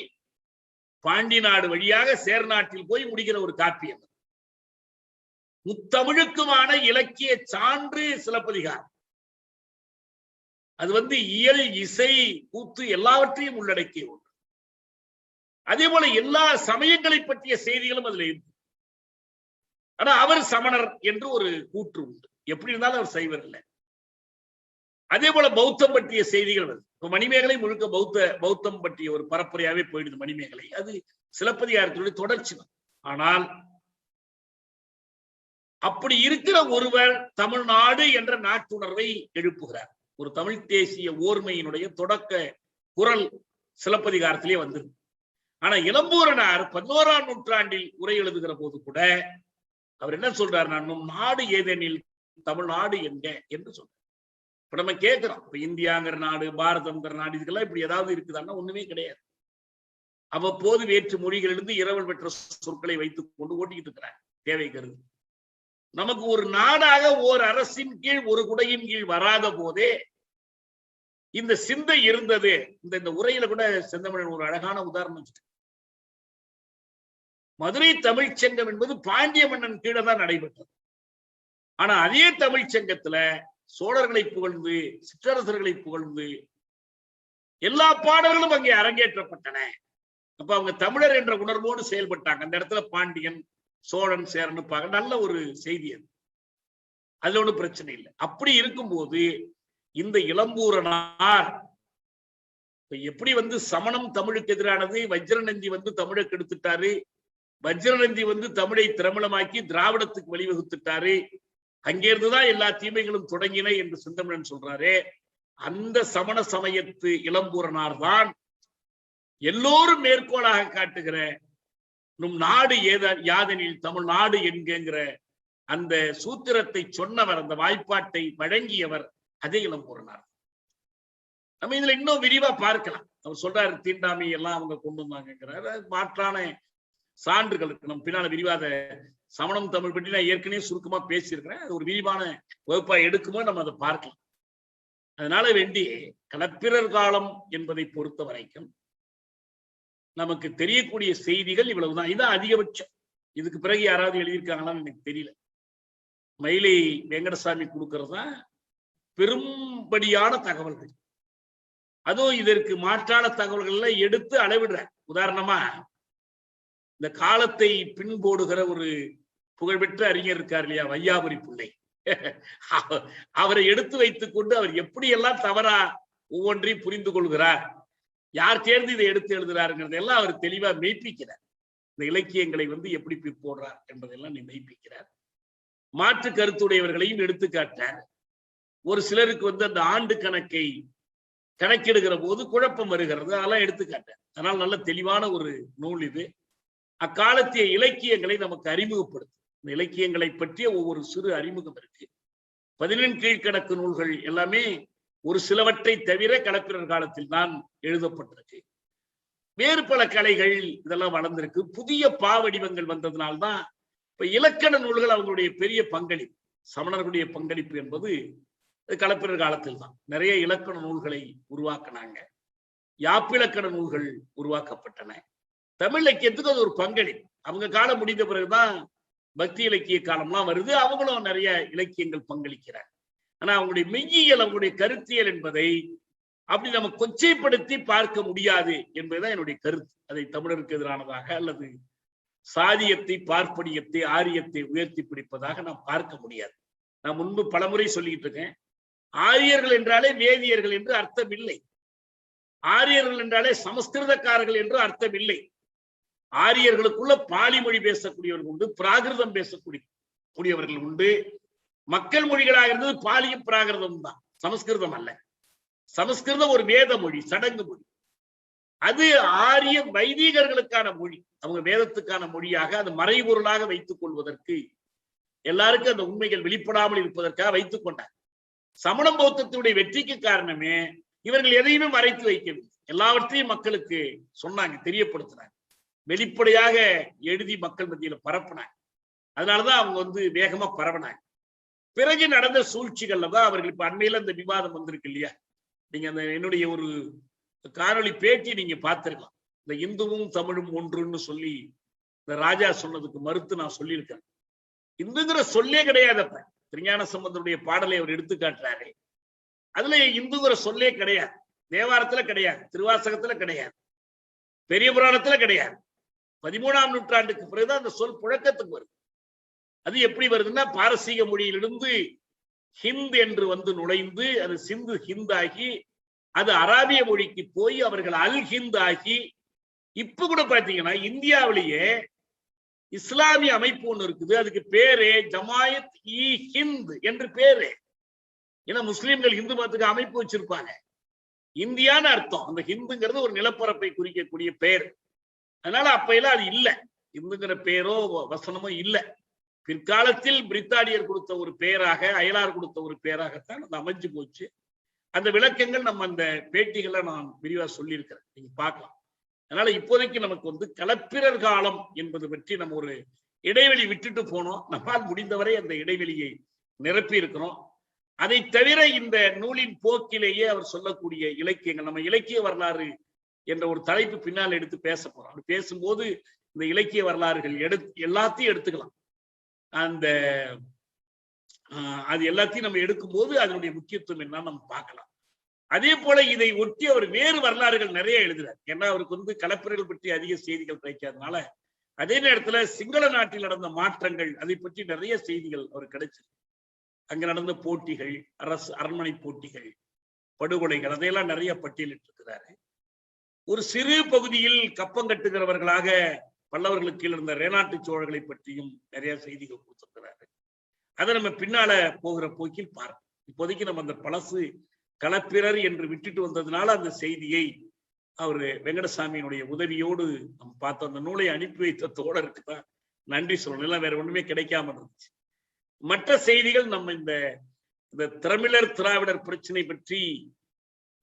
பாண்டி நாடு வழியாக சேர நாட்டில் போய் முடிக்கிற ஒரு காப்பியம். முத்தமிழுக்குமான இலக்கிய சான்று சிலப்பதிகாரம். அது வந்து இயல், இசை, கூத்து எல்லாவற்றையும் உள்ளடக்கிய ஒன்று. அதே போல எல்லா சமயங்களை பற்றிய செய்திகளும் அதுல இருக்கு. ஆனா அவர் சமணர் என்று ஒரு கூற்று உண்டு. எப்படி இருந்தாலும் அவர் சைவர் இல்லை. அதே போல பௌத்தம் பற்றிய செய்திகள் வருது. இப்ப மணிமேகலை முழுக்க பௌத்தம் பற்றிய ஒரு பரப்புரையாவே போயிடுது மணிமேகலை. அது சிலப்பதிகாரத்தினுடைய தொடர்ச்சி தான். ஆனால் அப்படி இருக்கிற ஒருவர் தமிழ்நாடு என்ற நாட்டுணர்வை எழுப்புகிறார். ஒரு தமிழ் தேசிய ஓர்மையினுடைய தொடக்க குரல் சிலப்பதிகாரத்திலே வந்தது. ஆனா இளம்பூரணார் 11ஆம் நூற்றாண்டில் உரை எழுதுகிற போது கூட அவர் என்ன சொல்றார்? நம் நாடு ஏதெனில் தமிழ்நாடு என்க என்று சொல்றார். இப்ப நம்ம கேட்கிறோம், இப்ப இந்தியாங்கிற நாடு, பாரதம்ங்கிற நாடு, இதுக்கெல்லாம் இப்படி ஏதாவது இருக்குதான்னா ஒண்ணுமே கிடையாது. அவ்வப்போது வேற்று மொழிகளிலிருந்து இரவல் பெற்ற சொற்களை வைத்துக் கொண்டு ஓட்டிக்கிட்டு இருக்கிறாங்க தேவை கருது. நமக்கு ஒரு நாடாக ஓர் அரசின் கீழ் ஒரு குடையின் கீழ் வராத போதே இந்த சிந்தை இருந்தது. இந்த உரையில கூட செந்தமிழன் ஒரு அழகான உதாரணம். மதுரை தமிழ்ச்சங்கம் என்பது பாண்டிய மன்னன் கீழே தான் நடைபெற்றது. ஆனா அதே தமிழ்ச்சங்கத்துல சோழர்களை புகழ்ந்து, சிற்றரசர்களை புகழ்ந்து எல்லா பாடல்களும் அங்கே அரங்கேற்றப்பட்டன. அப்ப அவங்க தமிழர் என்ற உணர்வோடு செயல்பட்டாங்க. அந்த இடத்துல பாண்டியன், சோழன், சேரன் நல்ல ஒரு செய்தி. அதுல ஒன்றும் பிரச்சனை இல்லை. அப்படி இருக்கும்போது இந்த இளம்பூரணார் எப்படி வந்து சமணம் தமிழுக்கு எதிரானது, வஜ்ரநந்தி வந்து தமிழை கெடுத்துட்டாரு, வஜ்ரநந்தி வந்து தமிழை திரமிழமாக்கி திராவிடத்துக்கு வழிவகுத்துட்டாரு, அங்கிருந்துதான் எல்லா தீமைகளும் தொடங்கின என்று செந்தமிழன் சொல்றாரு. அந்த சமண சமயத்து இளம்பூரணார் தான் எல்லோரும் மேற்கோளாக காட்டுகிற நம் நாடு யாதெனில் தமிழ்நாடு என்கிற அந்த சூத்திரத்தை சொன்னவர், அந்த வாய்ப்பாட்டை வழங்கியவர் அதே இளம்பூரணார். நம்ம இதுல இன்னும் விரிவா பார்க்கலாம். அவர் சொல்றாரு தீண்டாமை எல்லாம் அவங்க கொண்டு வந்தாங்கிறாரு. மாற்றான சான்றுகள் இருக்கு. நம்ம பின்னால விரிவாத சமணம் தமிழ் பற்றி நான் ஏற்கனவே சுருக்கமா பேசியிருக்கிறேன். அது ஒரு விரிவான வகுப்பா எடுக்கும்போது நம்ம அதை பார்க்கலாம். அதனால வேண்டி களப்பிரர் காலம் என்பதை பொறுத்த வரைக்கும் நமக்கு தெரியக்கூடிய செய்திகள் இவ்வளவுதான். இதுதான் அதிகபட்சம். இதுக்கு பிறகு யாராவது எழுதியிருக்காங்களான்னு எனக்கு தெரியல. மயிலை வெங்கடசாமி கொடுக்கறது தான் பெரும்படியான தகவல்கள். அதுவும் இதற்கு மாற்றான தகவல்கள் எடுத்து அளவிடுற. உதாரணமா இந்த காலத்தை பின்போடுகிற ஒரு புகழ்பெற்ற அறிஞர் இருக்கார் இல்லையா, வையாபுரி பிள்ளை. அவரை எடுத்து வைத்துக் கொண்டு அவர் எப்படியெல்லாம் தவறா ஒவ்வொன்றையும் புரிந்து கொள்கிறார், யார் தேர்ந்து இதை எடுத்து எழுதுறாருங்கிறது எல்லாம் அவர் தெளிவா மெய்ப்பிக்கிறார். இந்த இலக்கியங்களை எப்படி பிற்போடுறார் என்பதெல்லாம் மெய்ப்பிக்கிறார். மாற்று கருத்துடையவர்களையும் எடுத்துக்காட்டார். ஒரு சிலருக்கு அந்த ஆண்டு கணக்கை கணக்கெடுக்கிற போது குழப்பம் வருகிறது, அதெல்லாம் எடுத்துக்காட்டார். அதனால நல்ல தெளிவான ஒரு நூல் இது. அக்காலத்திய இலக்கியங்களை நமக்கு அறிமுகப்படுத்தும். இந்த இலக்கியங்களை பற்றிய ஒவ்வொரு சிறு அறிமுகம் இருக்கு. 14 கீழ்கணக்கு நூல்கள் எல்லாமே ஒரு சிலவற்றை தவிர களப்பிரர் காலத்தில் தான் எழுதப்பட்டிருக்கு. வேறு பல கலைகள் இதெல்லாம் வளர்ந்திருக்கு. புதிய பாவடிவங்கள் வந்ததுனால்தான் இப்ப இலக்கண நூல்கள் அவங்களுடைய பெரிய பங்களிப்பு. சமணர்களுடைய பங்களிப்பு என்பது களப்பிரர் காலத்தில் தான். நிறைய இலக்கண நூல்களை உருவாக்கினாங்க. யாப்பிலக்கண நூல்கள் உருவாக்கப்பட்டன. தமிழ் இலக்கியத்துக்கு அது ஒரு பங்களிப்பு. அவங்க காலம் முடிந்த பிறகுதான் பக்தி இலக்கிய காலம்லாம் வருது. அவங்களும் நிறைய இலக்கியங்கள் பங்களிக்கிறாங்க. ஆனா அவங்களுடைய மெய்யியல், அவங்களுடைய கருத்தியல் என்பதை அப்படி நம்ம கொச்சைப்படுத்தி பார்க்க முடியாது என்பதுதான் என்னுடைய கருத்து. அதை தமிழருக்கு எதிரானதாக அல்லது சாதியத்தை, பார்ப்பனியத்தை, ஆரியத்தை உயர்த்தி பிடிப்பதாக நாம் பார்க்க முடியாது. நான் முன்பு பலமுறை சொல்லிட்டு இருக்கேன், ஆரியர்கள் என்றாலே வேதியர்கள் என்று அர்த்தம் இல்லை. ஆரியர்கள் என்றாலே சமஸ்கிருதக்காரர்கள் என்று அர்த்தம் இல்லை. ஆரியர்களுக்குள்ள பாலி மொழி பேசக்கூடியவர்கள் உண்டு, பிராகிருதம் பேசக்கூடியவர்கள் உண்டு. மக்கள் மொழிகளாக இருந்தது பாலியும் பிராகிருதம் தான், சமஸ்கிருதம் அல்ல. சமஸ்கிருதம் ஒரு வேத மொழி, சடங்கு மொழி. அது ஆரிய வைதிகர்களுக்கான மொழி, அவங்க வேதத்துக்கான மொழியாக அது மறைபொருளாக வைத்துக் கொள்வதற்கு, எல்லாருக்கும் அந்த உண்மைகள் வெளிப்படாமல் இருப்பதற்காக வைத்துக் கொண்டார். சமண பௌத்தத்தினுடைய வெற்றிக்கு காரணமே இவர்கள் எதையுமே மறைத்து வைக்கவில்லை. எல்லாவற்றையும் மக்களுக்கு சொன்னாங்க, தெரியப்படுத்தினாங்க, வெளிப்படையாக எழுதி மக்கள் மத்தியில பரப்புனாங்க. அதனாலதான் அவங்க வேகமா பரவினாங்க. பிறகு நடந்த சூழ்ச்சிகள்ல தான் அவர்கள் இப்ப அண்மையில இந்த விவாதம் வந்திருக்கு இல்லையா. நீங்க அந்த என்னுடைய ஒரு காணொளி பேட்டி நீங்க பார்த்திருக்கலாம். இந்த இந்துவும் தமிழும் ஒன்றுன்னு சொல்லி இந்த ராஜா சொன்னதுக்கு மறுத்து நான் சொல்லியிருக்கேன். இந்துங்கிற சொல்லே கிடையாது. அப்ப திருஞான சம்பந்தருடைய பாடலை அவர் எடுத்து காட்டுறாரு. அதுல இந்துங்கிற சொல்லே கிடையாது. தேவாரத்துல கிடையாது, திருவாசகத்துல கிடையாது, பெரிய புராணத்துல கிடையாது. 13ஆம் நூற்றாண்டுக்கு பிறகுதான் அந்த சொல் புழக்கத்துக்கு வருது. அது எப்படி வருதுன்னா, பாரசீக மொழியிலிருந்து ஹிந்த் என்று நுழைந்து அது சிந்து ஹிந்தாகி அது அராபிய மொழிக்கு போய் அவர்கள் அல் ஹிந்த் ஆகி இப்ப கூட பாத்தீங்கன்னா இந்தியாவிலேயே இஸ்லாமிய அமைப்பு ஒண்ணு இருக்குது. அதுக்கு பேரு ஜமாயத் இ ஹிந்த் என்று பேரு. ஏன்னா முஸ்லிம்கள் இந்து மதத்துக்கு அமைப்பு வச்சிருப்பாங்க. இந்தியான்னு அர்த்தம். அந்த ஹிந்துங்கிறது ஒரு நிலப்பரப்பை குறிக்கக்கூடிய பெயர். அதனால அப்ப எல்லாம் அது இல்லை, இந்துங்கிற பேரோ வசனமோ இல்லை. பிற்காலத்தில் பிரித்தானியர் கொடுத்த ஒரு பெயராக, அயலார் கொடுத்த ஒரு பெயராகத்தான் அது அமைஞ்சு போச்சு. அந்த விளக்கங்கள் நம்ம அந்த பேட்டிகளை நான் விரிவா சொல்லியிருக்கிறேன், நீங்க பார்க்கலாம். அதனால இப்போதைக்கு நமக்கு களப்பிரர் காலம் என்பது பற்றி நம்ம ஒரு இடைவெளி விட்டுட்டு போனோம். நம்மால் முடிந்தவரை அந்த இடைவெளியை நிரப்பி இருக்கிறோம். அதை தவிர இந்த நூலின் போக்கிலேயே அவர் சொல்லக்கூடிய இலக்கியங்கள், நம்ம இலக்கிய வரலாறு என்ற ஒரு தலைப்பு பின்னால் எடுத்து பேச போறோம். அப்படி பேசும்போது இந்த இலக்கிய வரலாறுகள் எல்லாத்தையும் எடுத்துக்கலாம். அந்த அது எல்லாத்தையும் நம்ம எடுக்கும்போது அதனுடைய முக்கியத்துவம் என்னன்னு நம்ம பார்க்கலாம். அதே போல இதை ஒட்டி அவர் வேறு வரலாறுகள் நிறைய எழுதுறார். ஏன்னா அவருக்கு களப்பிரர்கள் பற்றி அதிக செய்திகள் கிடைக்காதனால, அதே நேரத்துல சிங்கள நாட்டில் நடந்த மாற்றங்கள் அதை பற்றி நிறைய செய்திகள் அவர் கிடைச்சிருக்கு. அங்க நடந்த போட்டிகள், அரண்மனை போட்டிகள், படுகொலைகள், அதையெல்லாம் நிறைய பட்டியலிட்டு இருக்கிறாரு. ஒரு சிறு பகுதியில் கப்பம் கட்டுகிறவர்களாக பல்லவர்களுக்கு கீழ் இருந்த ரேனாட்டு சோழர்களை பற்றியும் நிறைய செய்திகள் கொடுத்திருக்கிறாரு. அதை நம்ம பின்னால போகிற போக்கில் பார்ப்போம். இப்போதைக்கு நம்ம அந்த பழசு களப்பிரர் என்று விட்டுட்டு வந்ததுனால அந்த செய்தியை அவரு வெங்கடசாமியினுடைய உதவியோடு நம்ம பார்த்தோம். அந்த நூலை அனுப்பி வைத்த தோழருக்கு தான் நன்றி சொல்லணும். எல்லாம் வேற ஒண்ணுமே கிடைக்காம இருந்துச்சு. மற்ற செய்திகள் நம்ம இந்த தமிழர் திராவிடர் பிரச்சனை பற்றி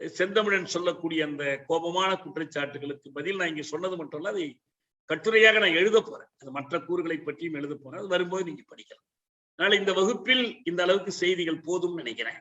செந்தமிழன் சொல்லக்கூடிய அந்த கோபமான குற்றச்சாட்டுகளுக்கு பதில் நான் இங்க சொன்னது மட்டும் இல்ல, அதை கட்டுரையாக நான் எழுத போறேன். அது மற்ற கூறுகளை பற்றியும் எழுத போறேன். அது வரும்போது நீங்க படிக்கலாம். அதனால இந்த வகுப்பில் இந்த அளவுக்கு செய்திகள் போதும்னு நினைக்கிறேன்.